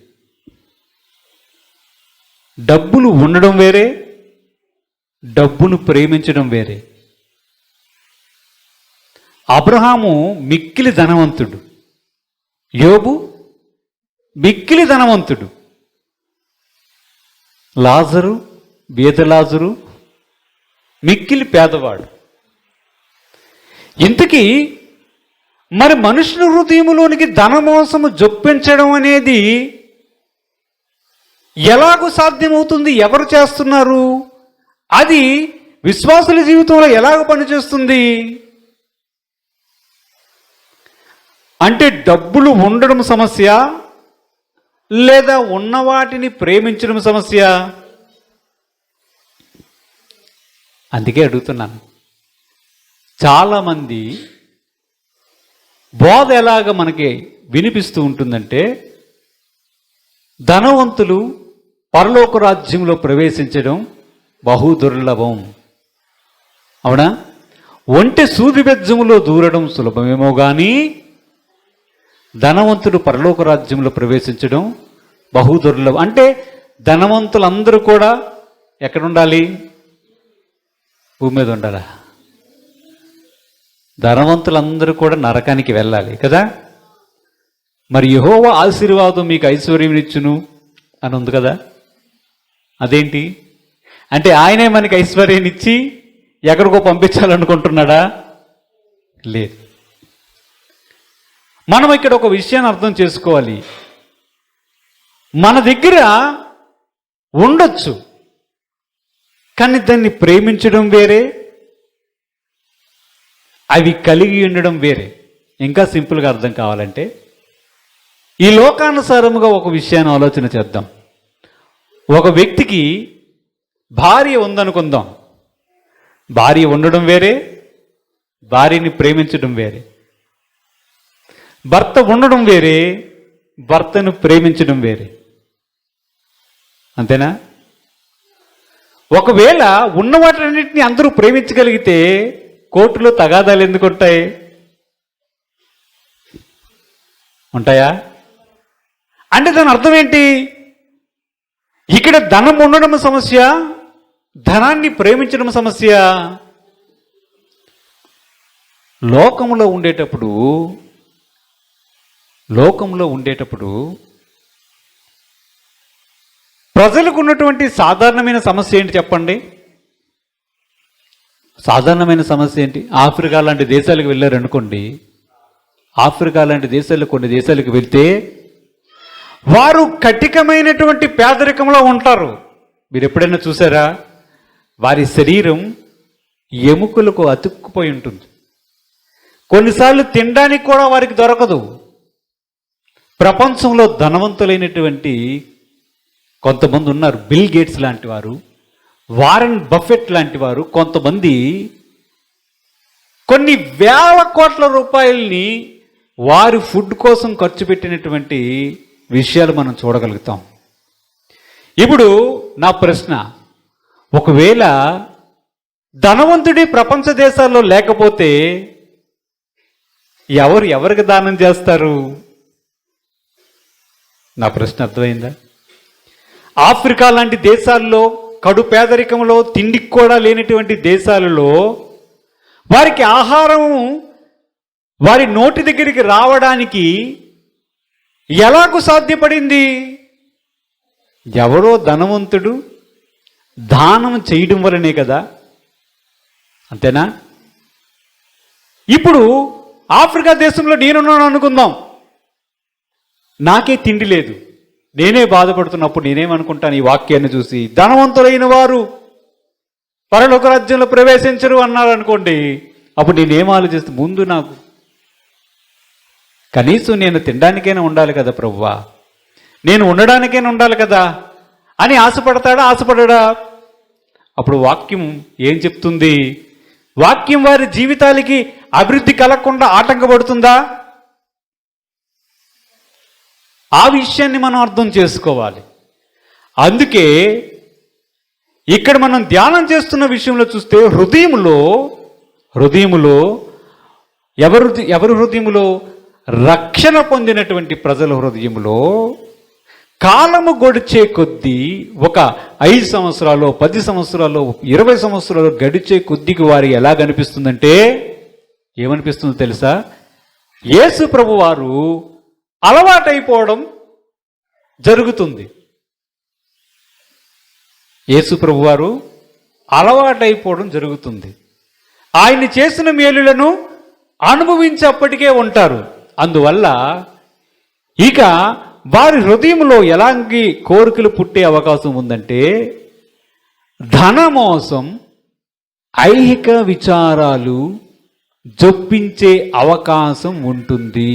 డబ్బులు ఉండడం వేరే, డబ్బును ప్రేమించడం వేరే. అబ్రహాము మిక్కిలి ధనవంతుడు, యోబు మిక్కిలి ధనవంతుడు, లాజరు మిక్కిలి పేదవాడు. ఇంతకీ మరి మనుషుల హృదయములోనికి ధనమోసము జొప్పించడం అనేది ఎలాగూ సాధ్యమవుతుంది? ఎవరు చేస్తున్నారు? అది విశ్వాసుల జీవితంలో ఎలాగ పనిచేస్తుంది అంటే, డబ్బులు ఉండడం సమస్య, లేదా ఉన్న వాటిని ప్రేమించడం సమస్య? అందుకే అడుగుతున్నాను. చాలామంది బోధ ఎలాగ మనకి వినిపిస్తూ ఉంటుందంటే, ధనవంతులు పరలోక రాజ్యంలో ప్రవేశించడం బహు దుర్లభం. అవునా? ఒంటె సూది బెజ్జములో దూరడం సులభమేమో కానీ ధనవంతుడు పరలోక రాజ్యంలో ప్రవేశించడం బహు దుర్లభం. అంటే ధనవంతులందరూ కూడా ఎక్కడ ఉండాలి? భూమి మీద ఉండాలా? ధనవంతులందరూ కూడా నరకానికి వెళ్ళాలి కదా. మరి యెహోవా ఆశీర్వాదం మీకు ఐశ్వర్యం ఇచ్చును అని ఉంది కదా. అదేంటి అంటే ఆయనే మనకి ఐశ్వర్యాన్ని ఇచ్చి ఎక్కడికో పంపించాలనుకుంటున్నాడా? లేదు. మనం ఇక్కడ ఒక విషయాన్ని అర్థం చేసుకోవాలి. మన దగ్గర ఉండొచ్చు, కానీ దాన్ని ప్రేమించడం వేరే, అవి కలిగి ఉండడం వేరే. ఇంకా సింపుల్గా అర్థం కావాలంటే ఈ లోకానుసారముగా ఒక విషయాన్ని ఆలోచన చేద్దాం. ఒక వ్యక్తికి భార్య ఉందనుకుందాం. భార్య ఉండడం వేరే, భార్యని ప్రేమించడం వేరే. భర్త ఉండడం వేరే, భర్తను ప్రేమించడం వేరే. అంతేనా? ఒకవేళ ఉన్న వాటన్నిటిని అందరూ ప్రేమించగలిగితే కోర్టులో తగాదాలు ఎందుకు ఉంటాయి? ఉంటాయా? అంటే దాని అర్థం ఏంటి? ఇక్కడ ధనం ఉండడం సమస్య, ధనాన్ని ప్రేమించడం సమస్య. లోకంలో ఉండేటప్పుడు ప్రజలకు ఉన్నటువంటి సాధారణమైన సమస్య ఏంటి చెప్పండి? సాధారణమైన సమస్య ఏంటి? ఆఫ్రికా లాంటి దేశాలకు వెళ్ళారనుకోండి. ఆఫ్రికా లాంటి దేశాలు, కొన్ని దేశాలకు వెళ్తే వారు కఠినమైనటువంటి పేదరికంలో ఉంటారు. మీరు ఎప్పుడైనా చూసారా? వారి శరీరం ఎముకలకు అతుక్కుపోయి ఉంటుంది. కొన్నిసార్లు తినడానికి కూడా వారికి దొరకదు. ప్రపంచంలో ధనవంతులైనటువంటి కొంతమంది ఉన్నారు. బిల్ గేట్స్ లాంటి వారు, వారెన్ బఫెట్ లాంటి వారు, కొంతమంది కొన్ని వేల కోట్ల రూపాయల్ని వారి ఫుడ్ కోసం ఖర్చు పెట్టినటువంటి విషయాలు మనం చూడగలుగుతాం. ఇప్పుడు నా ప్రశ్న, ఒకవేళ ధనవంతుడి ప్రపంచ దేశాల్లో లేకపోతే ఎవరికి దానం చేస్తారు? నా ప్రశ్న అర్థమైందా? ఆఫ్రికా లాంటి దేశాల్లో, కడు పేదరికంలో, తిండికి కూడా లేనటువంటి దేశాలలో వారికి ఆహారం వారి నోటి దగ్గరికి రావడానికి ఎలాగూ సాధ్యపడింది? ఎవరో ధనవంతుడు దానం చేయడం వలనే కదా. అంతేనా? ఇప్పుడు ఆఫ్రికా దేశంలో నేనున్నాను అనుకుందాం. నాకే తిండి లేదు, నేనే బాధపడుతున్నప్పుడు నేనేమనుకుంటాను? ఈ వాక్యాన్ని చూసి ధనవంతులైన వారు పరలోక రాజ్యంలో ప్రవేశించరు అన్నారు అనుకోండి. అప్పుడు నేనేం ఆలోచిస్తే, ముందు నాకు కనీసం నేను తినడానికైనా ఉండాలి కదా ప్రభువా, నేను ఉండడానికైనా ఉండాలి కదా అని ఆశపడతాడా? ఆశపడడా? అప్పుడు వాక్యం ఏం చెప్తుంది? వాక్యం వారి జీవితాలకి అభివృద్ధి కలగకుండా ఆటంకపడుతుందా? ఆ విషయాన్ని మనం అర్థం చేసుకోవాలి. అందుకే ఇక్కడ మనం ధ్యానం చేస్తున్న విషయంలో చూస్తే హృదయములో ఎవరు హృదయములో? రక్షణ పొందినటువంటి ప్రజల హృదయములో కాలము గడిచే కొద్దీ, ఒక 5 సంవత్సరాలు, 10 సంవత్సరాలు, 20 సంవత్సరాలు గడిచే కొద్దికి వారి ఎలా కనిపిస్తుందంటే, ఏమనిపిస్తుందో తెలుసా? యేసు ప్రభు వారు అలవాటైపోవడం జరుగుతుంది. యేసు ప్రభు వారు అలవాటైపోవడం జరుగుతుంది. ఆయన చేసిన మేలులను అనుభవించి అప్పటికే ఉంటారు. అందువల్ల ఇక వారి హృదయంలో ఎలాంటి కోరికలు పుట్టే అవకాశం ఉందంటే, ధనమోసం, ఐహిక విచారాలు జొప్పించే అవకాశం ఉంటుంది.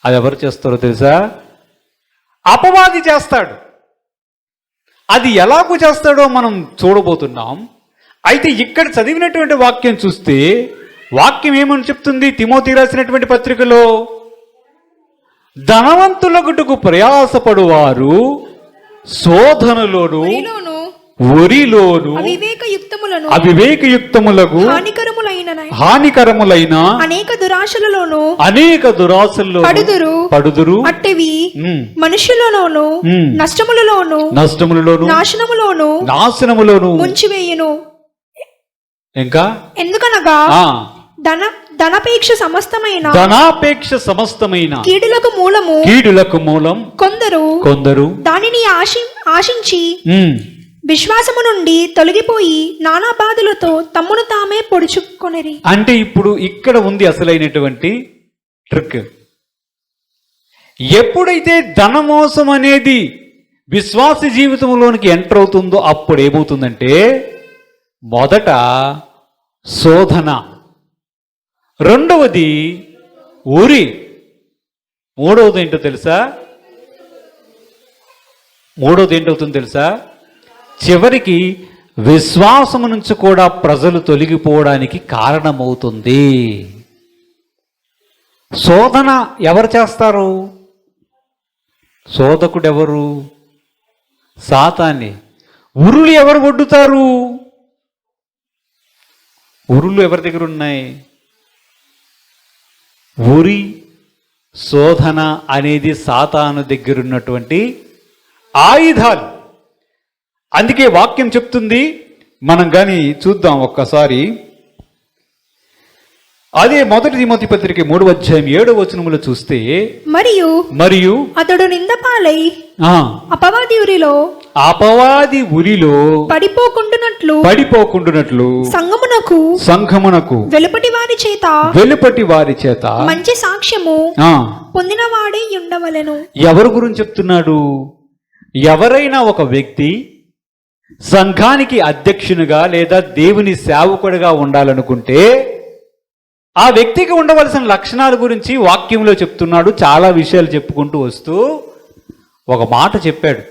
అది ఎవరు చేస్తారో తెలుసా? అపవాది చేస్తాడు. అది ఎలాగూ చేస్తాడో మనం చూడబోతున్నాం. అయితే ఇక్కడ చదివినటువంటి వాక్యం చూస్తే, వాక్యం ఏమని చెప్తుంది? తిమోతి రాసినటువంటి పత్రికలో, ధనవంతులగుటకు ప్రయాసపడువారు శోధనలోను, ఒరిలోను, అవివేకయుక్తములకు హానికరములైన అనేక దురాశలలోను పడుదురు. అట్టవి మనుషులలోను నష్టములలోను నాశనములోను ముంచివేయును. ఇంకా ఎందుకనగా ధనాపేక్ష సమస్తమైన కీడులకు మూలం కొందరు దానిని ఆశించి విశ్వాసము నుండి తొలగిపోయి నానా బాధలతో తమ్మును తామే పొడుచుకొనిరి. అంటే ఇప్పుడు ఇక్కడ ఉంది అసలైనటువంటి ట్రిక్. ఎప్పుడైతే ధనమోసం అనేది విశ్వాస జీవితంలోనికి ఎంటర్ అవుతుందో అప్పుడు ఏమవుతుందంటే మొదట శోధన, రెండవది ఉరి, మూడవది ఏంటవుతుందో తెలుసా? చివరికి విశ్వాసము నుంచి కూడా ప్రజలు తొలగిపోవడానికి కారణమవుతుంది. శోధన ఎవరు చేస్తారు? శోధకుడు ఎవరు? సాతానే. ఉరులు ఎవరు వడ్డుతారు? ఉరులు ఎవరి దగ్గర ఉన్నాయి? ఉరి, శోధన అనేది సాతాను దగ్గర ఉన్నటువంటి ఆయుధాలు. అందుకే వాక్యం చెప్తుంది, మనం కానీ చూద్దాం ఒక్కసారి. అదే 1 తిమోతి పత్రిక 3వ అధ్యాయం 7వ వచనములో చూస్తే, మరియు అతడు నిందపాలై అపవాది ఉరిలో పడిపోకుండునట్లు సంఘమునకు వెలుపటి వారి చేత మంచి సాక్ష్యము పొందినవాడే ఉండవలెను. ఎవరి గురించి చెప్తున్నాడు? ఎవరైనా ఒక వ్యక్తి సంఘానికి అధ్యక్షునిగా లేదా దేవుని సేవకుడిగా ఉండాలనుకుంటే ఆ వ్యక్తికి ఉండవలసిన లక్షణాల గురించి వాక్యంలో చెప్తున్నాడు. చాలా విషయాలు చెప్పుకుంటూ వస్తూ ఒక మాట చెప్పాడు.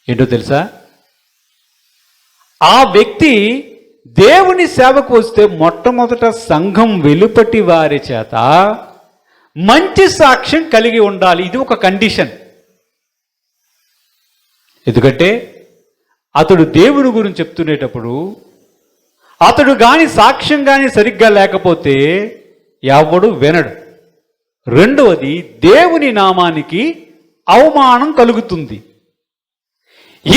ఏంటో తెలుసా? ఆ వ్యక్తి దేవుని సేవకు వస్తే మొట్టమొదట సంఘం వెలుపటి వారి చేత మంచి సాక్ష్యం కలిగి ఉండాలి. ఇది ఒక కండిషన్. ఎందుకంటే అతడు దేవుని గురించి చెప్తునేటప్పుడు అతడు గాని సాక్ష్యం గాని సరిగ్గా లేకపోతే ఎవడు వినడు. రెండవది, దేవుని నామానికి అవమానం కలుగుతుంది.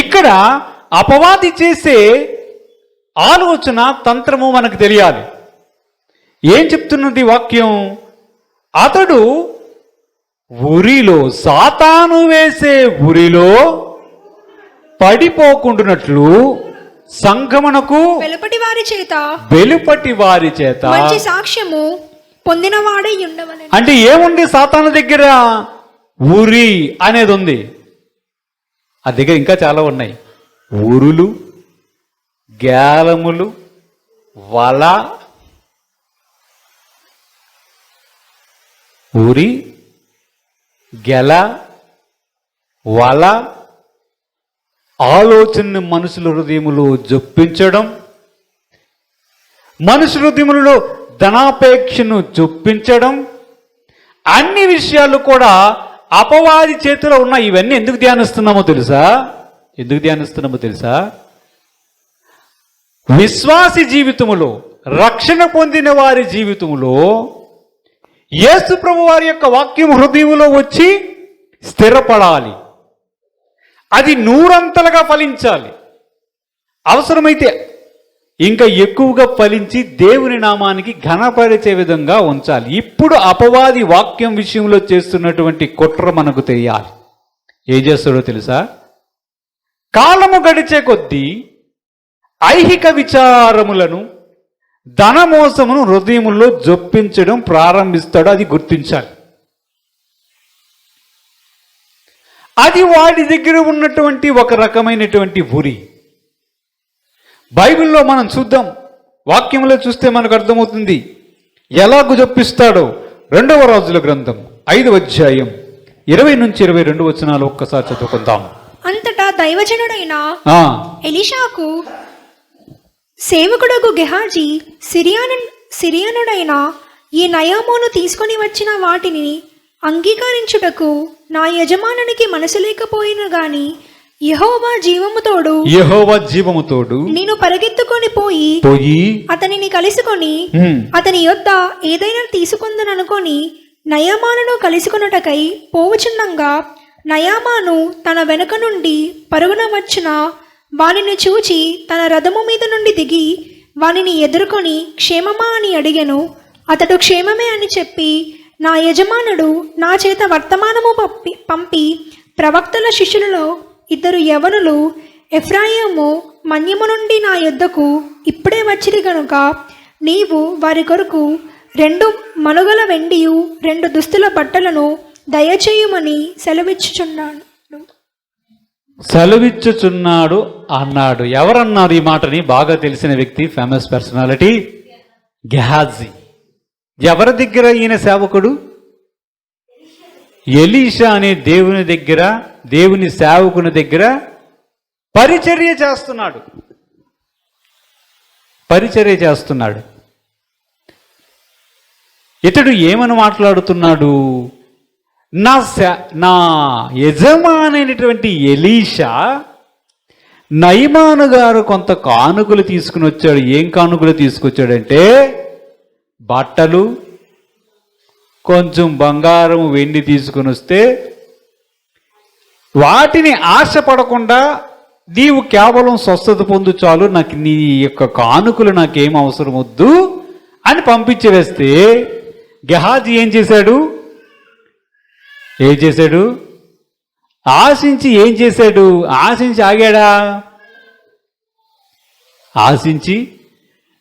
ఇక్కడ అపవాది చేసే ఆలోచన తంత్రము మనకు తెలియాలి. ఏం చెప్తున్నది వాక్యం? అతడు ఉరిలో, సాతాను వేసే ఉరిలో పడిపోకుండునట్లు సంఘమునకు వెలుపటి వారి చేత మంచి సాక్ష్యము పొందినవాడే ఉండవలెను. అంటే ఏముంది సాతాను దగ్గర? ఉరి అనేది ఉంది. ఆ దగ్గర ఇంకా చాలా ఉన్నాయి. ఉరులు, గ్యాలములు, వల, ఉరి, గెల, వల, ఆలోచనని మనుషుల హృదయములో జొప్పించడం, మనుషుల హృదయములలో ధనాపేక్షను జొప్పించడం, అన్ని విషయాలు కూడా అపవాది చేతిలో ఉన్న. ఇవన్నీ ఎందుకు ధ్యానిస్తున్నామో తెలుసా? విశ్వాసి జీవితములో, రక్షణ పొందిన వారి జీవితములో యేసు ప్రభు వారి యొక్క వాక్యం హృదయములో వచ్చి స్థిరపడాలి. అది 100 ఫలించాలి. అవసరమైతే ఇంకా ఎక్కువగా ఫలించి దేవుని నామానికి ఘనపరిచే విధంగా ఉంచాలి. ఇప్పుడు అపవాది వాక్యం విషయంలో చేస్తున్నటువంటి కుట్ర మనకు తెలియాలి. ఏం చేస్తాడో తెలుసా? కాలము గడిచే కొద్దీ ఐహిక విచారములను, ధనమోసమును హృదయములో జొప్పించడం ప్రారంభిస్తాడు. అది గుర్తించాలి. అది వాడి దగ్గర ఉన్నటువంటి ఒక రకమైనటువంటి ఉరి. బైబిల్లో మనం చూద్దాం, వాక్యంలో చూస్తే మనకు అర్థమవుతుంది ఎలాగూ జొప్పిస్తాడో. 2వ రాజుల గ్రంథం 5వ అధ్యాయం 20 నుంచి 22 వచనాలు ఒక్కసారి చదువుకుందాం. అంతటా దైవజనుడైన ఎలీషాకు సేవకుడగు గెహాజీ సిరియానుడైన ఈ నయామోను తీసుకొని వచ్చిన వాటిని అంగీకరించుటకు నా యజమానునికి మనసు లేకపోయిన గాని యెహోవా జీవముతోడు నేను పరిగెత్తుకొని పోయి అతనిని కలుసుకొని అతని యొద్ద ఏదైనా తీసుకుందననుకొని నయామానును కలుసుకొనుటకై పోవుచున్నంగా నయామాను తన వెనుక నుండి పరుగున వచ్చిన వానిని చూచి తన రథము మీద నుండి దిగి వానిని ఎదుర్కొని క్షేమమా అని అడిగెను. అతడు క్షేమమే అని చెప్పి, నా యజమానుడు నా చేత వర్తమానము పంపి ప్రవక్తల శిష్యులలో 2 యవనులు ఎఫ్రాయిము మన్యము నుండి నా యొద్దకు ఇప్పుడే వచ్చింది కనుక నీవు వారి కొరకు 2 మనుగల వెండియు 2 దుస్తుల బట్టలను దయచేయుమని సెలవిచ్చుచున్నాడు అన్నాడు. ఎవరన్నారు ఈ మాటని? బాగా తెలిసిన వ్యక్తి, ఫేమస్ పర్సనాలిటీ, గెహాజీ. ఎవరి దగ్గర ఈయన సేవకుడు? ఎలీషా అనే దేవుని దగ్గర, దేవుని సేవకుని దగ్గర పరిచర్య చేస్తున్నాడు. ఇతడు ఏమని మాట్లాడుతున్నాడు? నా యజమానైనటువంటి ఎలీషా నయమాను గారు కొంత కానుకలు తీసుకుని వచ్చాడు. ఏం కానుకలు తీసుకొచ్చాడంటే బట్టలు, కొంచెం బంగారం, వెండి తీసుకుని వస్తే వాటిని ఆశపడకుండా నీవు కేవలం స్వస్థత పొందు చాలు, నాకు నీ యొక్క కానుకలు నాకేం అవసరం వద్దు అని పంపించి వేస్తే గెహాజీ ఏం చేశాడు? ఆశించి ఆగాడా? ఆశించి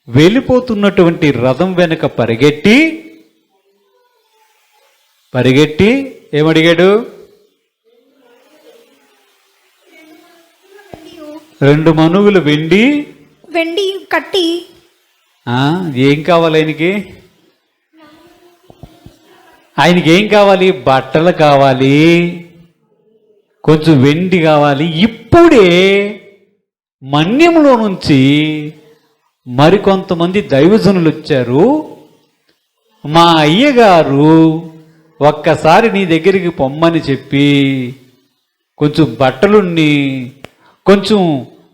వెళ్ళిపోతున్నటువంటి రథం వెనుక పరిగెట్టి ఏమడిగాడు? 2 మనుగులు వెండి కట్టి. ఏం కావాలి ఆయనకి ఏం కావాలి? బట్టలు కావాలి, కొంచెం వెండి కావాలి. ఇప్పుడే మన్యంలో నుంచి మరికొంతమంది దైవజనులు వచ్చారు. మా అయ్యగారు ఒక్కసారి నీ దగ్గరికి పొమ్మని చెప్పి కొంచెం బట్టలున్ని కొంచెం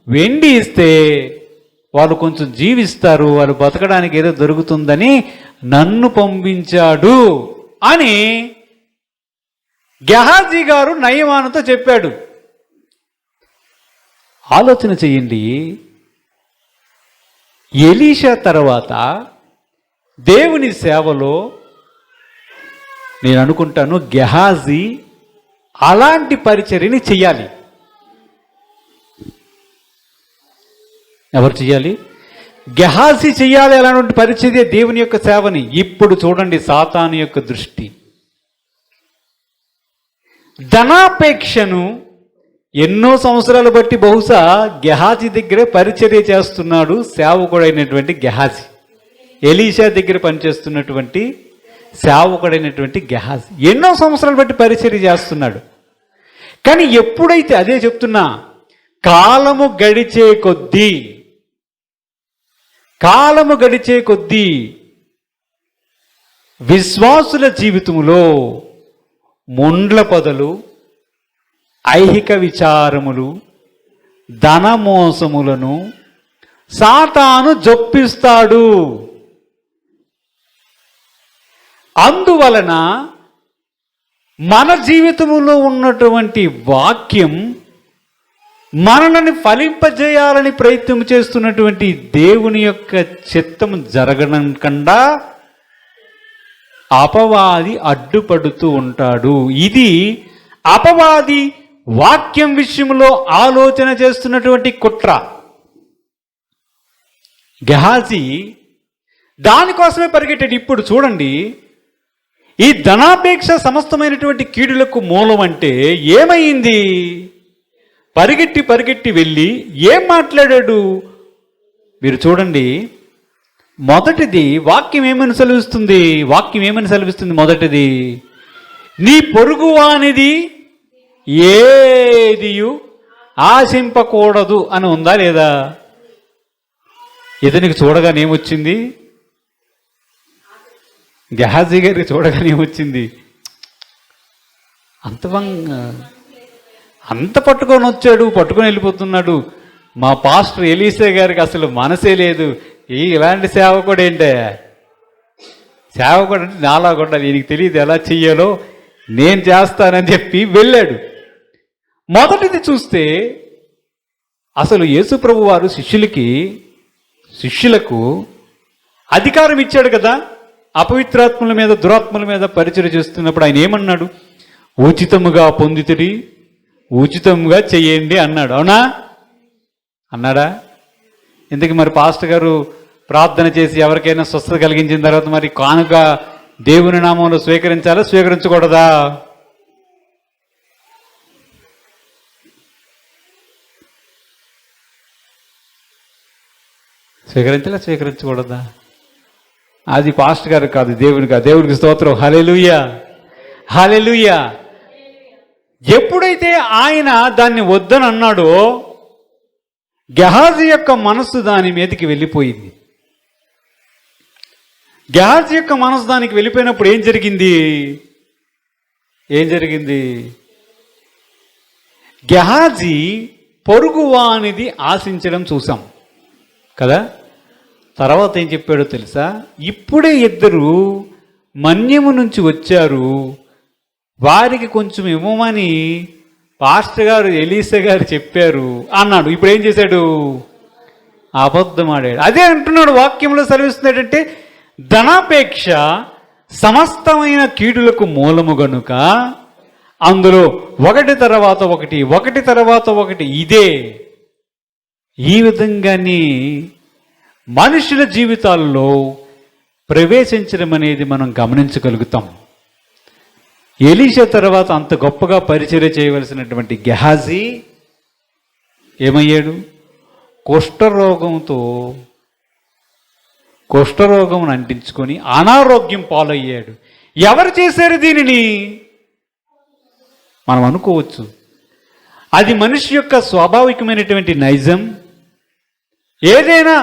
వెండి ఇస్తే వాళ్ళు కొంచెం జీవిస్తారు, వాళ్ళు బతకడానికి ఏదో దొరుకుతుందని నన్ను పంపించాడు అని గెహాజీ గారు నయమానుతో చెప్పాడు. ఆలోచన చెయ్యండి. ఎలీషా తర్వాత దేవుని సేవలో నేను అనుకుంటాను గెహాజీ అలాంటి పరిచర్యని చెయ్యాలి. ఎవరు చెయ్యాలి? గెహాజీ చెయ్యాలి అలాంటి పరిచర్య, దేవుని యొక్క సేవని. ఇప్పుడు చూడండి సాతాను యొక్క దృష్టి. ధనాపేక్షను ఎన్నో సంవత్సరాలు బట్టి బహుశా గెహాజీ దగ్గరే పరిచర్య చేస్తున్నాడు సేవకుడైనటువంటి గెహాజీ. ఎలీషా దగ్గర పనిచేస్తున్నటువంటి సేవకుడైనటువంటి గెహాజీ ఎన్నో సంవత్సరాలు బట్టి పరిచర్య చేస్తున్నాడు. కానీ ఎప్పుడైతే, అదే చెప్తున్నా, కాలము గడిచే కొద్దీ విశ్వాసుల జీవితంలో ముండ్ల పొదలు, ఐహిక విచారములు, ధనమోసములను సాతాను జొప్పిస్తాడు. అందువలన మన జీవితంలో ఉన్నటువంటి వాక్యం మనల్ని ఫలింపజేయాలని ప్రయత్నం చేస్తున్నటువంటి దేవుని యొక్క చిత్తం జరగకుండా అపవాది అడ్డుపడుతూ ఉంటాడు. ఇది అపవాది వాక్యం విషయంలో ఆలోచన చేస్తున్నటువంటి కుట్ర. గెహాజీ దానికోసమే పరిగెట్టాడు. ఇప్పుడు చూడండి, ఈ ధనాపేక్ష సమస్తమైనటువంటి కీడులకు మూలం అంటే ఏమైంది? పరిగెట్టి వెళ్ళి ఏం మాట్లాడాడు? మీరు చూడండి, మొదటిది వాక్యం ఏమని సెలవిస్తుంది? మొదటిది, నీ పొరుగువానిది ఏదియు ఆశింపకూడదు అని ఉందా లేదా? ఇతనికి చూడగానే ఏమొచ్చింది? గెహాజీ గారికి చూడగానే ఏమొచ్చింది? అంత పట్టుకొని వెళ్ళిపోతున్నాడు. మా పాస్టర్ ఎలీసా గారికి అసలు మనసే లేదు. ఇలాంటి సేవకుడు ఏంటే? సేవకుడు అంటే నాలా ఉండాలి, ఈయనకి తెలియదు ఎలా చెయ్యాలో, నేను చేస్తానని చెప్పి వెళ్ళాడు. మొదటిది చూస్తే అసలు యేసుప్రభు వారు శిష్యులకు అధికారం ఇచ్చాడు కదా. అపవిత్రాత్మల మీద, దురాత్మల మీద పరిచయం చేస్తున్నప్పుడు ఆయన ఏమన్నాడు? ఉచితముగా పొందితిరి, ఉచితంగా చెయ్యండి అన్నాడు. అవునా? అన్నాడా? ఎందుకు మరి పాస్టర్ గారు ప్రార్థన చేసి ఎవరికైనా స్వస్థత కలిగించిన తర్వాత మరి కానుక దేవుని నామంలో స్వీకరించాలా స్వీకరించకూడదా? స్వీకరించాలా స్వీకరించకూడదా? అది పాస్టర్ గారు కాదు, దేవునికి స్తోత్రం. హల్లెలూయా, హల్లెలూయా. ఎప్పుడైతే ఆయన దాన్ని వద్దని అన్నాడో గెహాజీ యొక్క మనస్సు దాని మీదకి వెళ్ళిపోయింది. గెహాజీ యొక్క మనస్సు దానికి వెళ్ళిపోయినప్పుడు ఏం జరిగింది? గెహాజీ పొరుగువానిది ఆశించడం చూసాం కదా. తర్వాత ఏం చెప్పాడో తెలుసా? ఇప్పుడే ఇద్దరు మన్యము నుంచి వచ్చారు, వారికి కొంచెం ఇవ్వమని పాస్టర్ గారు ఎలీసా గారు చెప్పారు అన్నాడు. ఇప్పుడు ఏం చేశాడు? అబద్ధం ఆడాడు. అదే అంటున్నాడు వాక్యంలో సెలవిస్తున్నట్టంటే ధనాపేక్ష సమస్తమైన కీడులకు మూలము గనుక అందులో ఒకటి తర్వాత ఒకటి ఇదే. ఈ విధంగానే మనుషుల జీవితాల్లో ప్రవేశించడం అనేది మనం గమనించగలుగుతాం. ఎలీషా తర్వాత అంత గొప్పగా పరిచర్య చేయవలసినటువంటి గెహాజీ ఏమయ్యాడు? కుష్ఠరోగం అంటించుకొని అనారోగ్యం పాలయ్యాడు. ఎవరు చేశారు దీనిని? మనం అనుకోవచ్చు అది మనిషి యొక్క స్వాభావికమైనటువంటి నైజం. ఏదైనా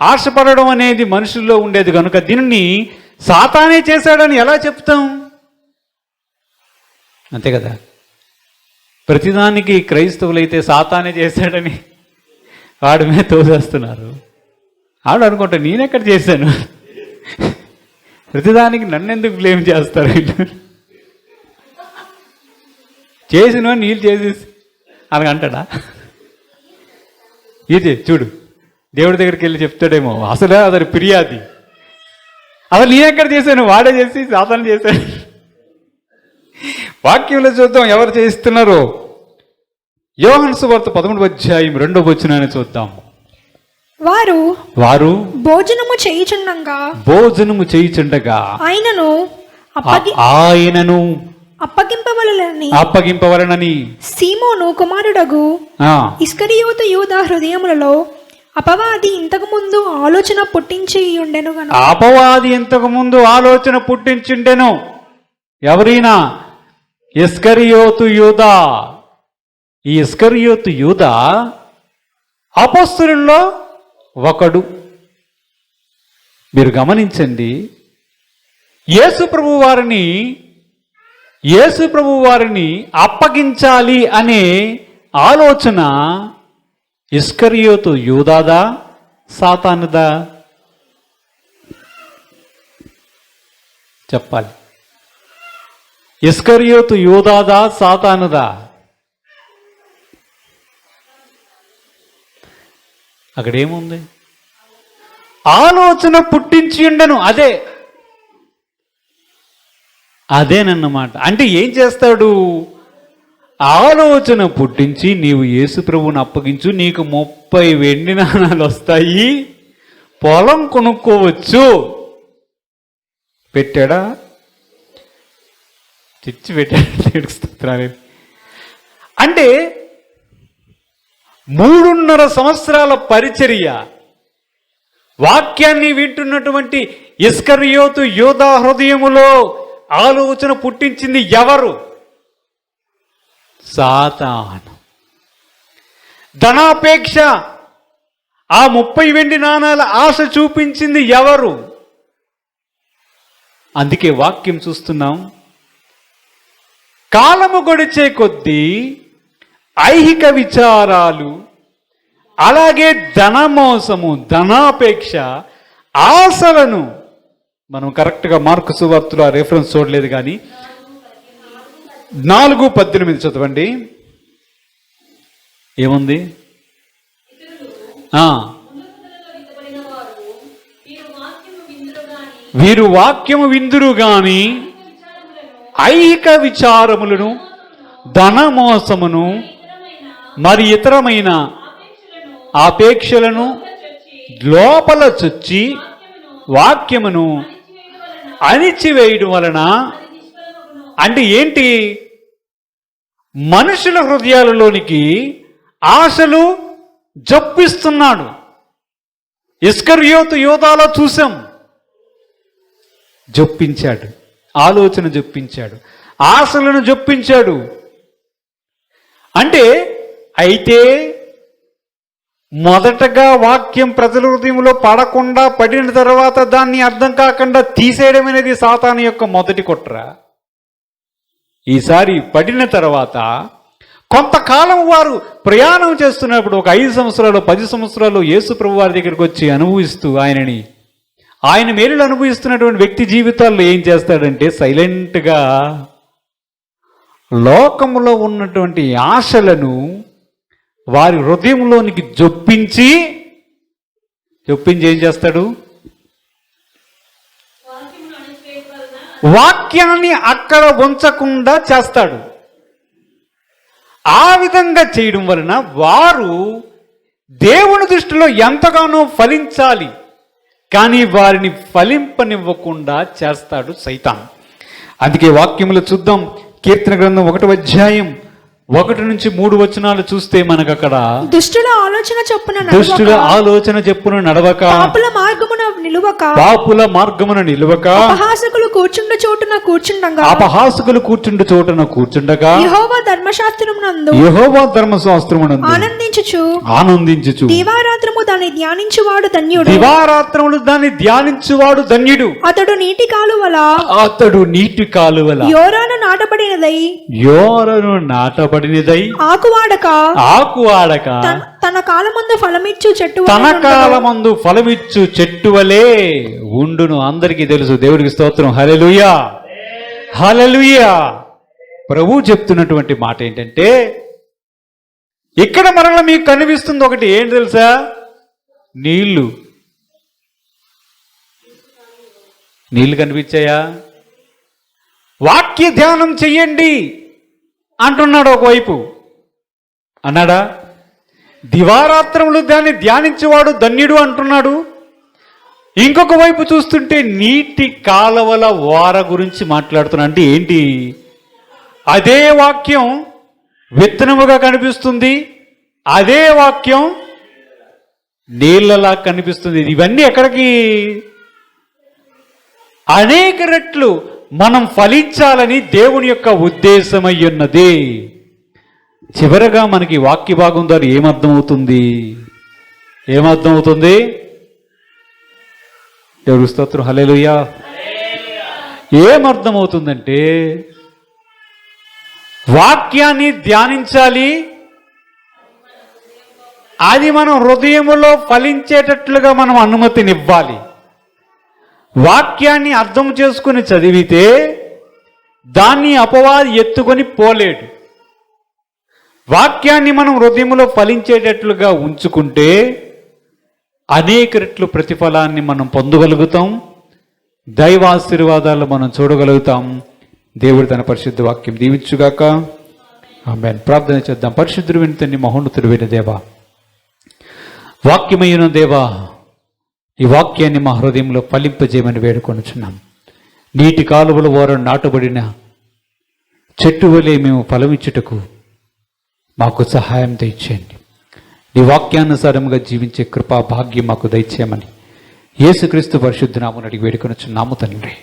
ఆశపడడం అనేది మనుషుల్లో ఉండేది కనుక దీనిని సాతానే చేశాడని ఎలా చెప్తాం? అంతే కదా. ప్రతిదానికి క్రైస్తవులైతే సాతానే చేశాడని వాడి మీద తోసేస్తున్నారు. ఆవిడ అనుకుంటా నేనెక్కడ చేశాను, ప్రతిదానికి నన్నెందుకు బ్లేమ్ చేస్తారు వీళ్ళు, చేసిన నీళ్ళు చేసేసి అని అంటాడా? ఇది చూడు, దేవుడి దగ్గరికి వెళ్ళి చెప్తాడేమో అసలే అతని ఫిర్యాది, అసలు నేనెక్కడ చేశాను, వాడే చేసి సాతాను చేశాడు. వాక్యంలో చూద్దాం ఎవరు చేయిస్తున్నారో. యోహాను సువార్త 11వ అధ్యాయం 2వ వచనాన్ని చూద్దాం. వారు భోజనము చేయుచుండగా ఆయనను అప్పగింపవలెనని సీమోను కుమారుడగు ఇస్కరియోతు యూదా హృదయములలో అపవాది ఇంతకు ముందు ఆలోచన పుట్టించుండెను. ఎవరైనా ఇస్కరియోతు యూదా. ఈ ఇస్కరియోతు యూదా అపొస్తలుల్లో ఒకడు. మీరు గమనించండి, యేసు ప్రభు వారిని అప్పగించాలి అనే ఆలోచన ఇస్కరియోతు యూదాదా సాతానుదా? చెప్పాలి. ఇస్కరియోతు యూదాదా సాతానుదా? అక్కడేముంది? ఆలోచన పుట్టించి ఉండను. అదేనన్నమాట. అంటే ఏం చేస్తాడు? ఆలోచన పుట్టించి నీవు యేసు ప్రభువుని అప్పగించు, నీకు 30 వెండి నాణాలు వస్తాయి, పొలం కొనుక్కోవచ్చు. పెట్టాడా? తెచ్చి పెట్టాడు. అంటే 3.5 సంవత్సరాల పరిచర్య, వాక్యాన్ని వింటున్నటువంటి ఇస్కరియోతు యూదా హృదయములో ఆలోచన పుట్టించింది ఎవరు? సాతాను. ధనాపేక్ష, ఆ 30 వెండి నాణాల ఆశ చూపించింది ఎవరు? అందుకే వాక్యం చూస్తున్నాం, కాలము గడిచే కొద్దీ ఐహిక విచారాలు, అలాగే ధనమోసము, ధనాపేక్ష, ఆశలను మనం కరెక్ట్గా మార్కు సువార్తలో ఆ రెఫరెన్స్ చూడలేదు కానీ 4:18 చదవండి. ఏముంది? వీరు వాక్యము విందురు గాని ఐహిక విచారములను, ధనమోసమును, మరి ఇతరమైన ఆపేక్షలను లోపల చొచ్చి వాక్యమును అణిచివేయడం వలన అంటే ఏంటి? మనుషుల హృదయాలలోనికి ఆశలు జొప్పిస్తున్నాడు. ఇస్కరియోతు యోధాలో చూసాం, జొప్పించాడు, ఆలోచన జొప్పించాడు, ఆశలను జొప్పించాడు. అంటే అయితే మొదటగా వాక్యం ప్రజల హృదయంలో పడకుండా, పడిన తర్వాత దాన్ని అర్థం కాకుండా తీసేయడం అనేది సాతాను యొక్క మొదటి కుట్ర. ఈసారి పడిన తర్వాత కొంతకాలం వారు ప్రయాణం చేస్తున్నప్పుడు, ఒక 5 సంవత్సరాలు 10 సంవత్సరాలు యేసు ప్రభు వారి దగ్గరికి వచ్చి అనుభవిస్తూ ఆయన మేలులు అనుభవిస్తున్నటువంటి వ్యక్తి జీవితాల్లో ఏం చేస్తాడంటే సైలెంట్గా లోకములో ఉన్నటువంటి ఆశలను వారి హృదయంలోనికి జొప్పించి ఏం చేస్తాడు? వాక్యాన్ని అక్కడ ఉంచకుండా చేస్తాడు. ఆ విధంగా చేయడం వలన వారు దేవుని దృష్టిలో ఎంతగానో ఫలించాలి, కానీ వారిని ఫలింపనివ్వకుండా చేస్తాడు సైతాన్. అందుకే వాక్యములు చూద్దాం. కీర్తన గ్రంథం 1వ అధ్యాయం 1 నుంచి 3 వచనాలు చూస్తే మనకు అక్కడ దుష్టుల ఆలోచన చెప్పున నడవక పాపుల మార్గమున నిలువక అపహాసకులు కూర్చుండు చోటున కూర్చుండగా యెహోవా ధర్మశాస్త్రమునందు ఆనందించుచు దివారాత్రము దాన్ని ధ్యానించువాడు ధన్యుడు. అతడు నీటి కాలువల యోరాను నాటబడినదై ఆకువాడక తన కాలమందు ఫలమిచ్చు చెట్టు వలె ఉండును. అందరికీ తెలుసు. దేవుడికి స్తోత్రం. హల్లెలూయా, హల్లెలూయా. ప్రభు చెప్తున్నటువంటి మాట ఏంటంటే, ఇక్కడ మరలా మీకు కనిపిస్తుంది ఒకటి. ఏంటి తెలుసా? నీళ్లు కనిపించాయా? వాక్య ధ్యానం చెయ్యండి అంటున్నాడు ఒకవైపు, అన్నాడా? దివారాత్రములు దాన్ని ధ్యానించేవాడు ధన్యుడు అంటున్నాడు. ఇంకొక వైపు చూస్తుంటే నీటి కాలవల వార గురించి మాట్లాడుతున్నా. అంటే ఏంటి? అదే వాక్యం విత్తనముగా కనిపిస్తుంది, అదే వాక్యం నీళ్ళలా కనిపిస్తుంది. ఇవన్నీ ఎక్కడికి? అనేక రెట్లు మనం ఫలించాలని దేవుని యొక్క ఉద్దేశమై ఉన్నది. చివరగా మనకి వాక్య భాగం ద్వారా ఏమర్థమవుతుంది? దేవుడి స్తోత్రం. హల్లెలూయా. ఏమర్థమవుతుందంటే, వాక్యాన్ని ధ్యానించాలి, అది మనం హృదయములో ఫలించేటట్లుగా మనం అనుమతినివ్వాలి. వాక్యాన్ని అర్థం చేసుకుని చదివితే దాన్ని అపవాది ఎత్తుకొని పోలేడు. వాక్యాన్ని మనం హృదయంలో ఫలించేటట్లుగా ఉంచుకుంటే అనేక రెట్లు ప్రతిఫలాన్ని మనం పొందగలుగుతాం, దైవాశీర్వాదాలు మనం చూడగలుగుతాం. దేవుడు తన పరిశుద్ధ వాక్యం దీవించుగాక. ఆమేన్. ప్రార్థన చేద్దాం. పరిశుద్ధుడు విని మహోన్నతుడు విని దేవా, వాక్యమైన దేవా, ఈ వాక్యాన్ని మా హృదయంలో ఫలింపజేయమని వేడుకొనుచున్నాం. నీటి కాలువల ఓర నాటబడిన చెట్టు వలె మేము ఫలమిచ్చుటకు మాకు సహాయం దయచేయండి. నీ వాక్యానుసారముగా జీవించే కృపా భాగ్యం మాకు దయచేయమని యేసుక్రీస్తు పరిశుద్ధ నామమున అడిగి వేడుకొనుచున్నాము తండ్రి.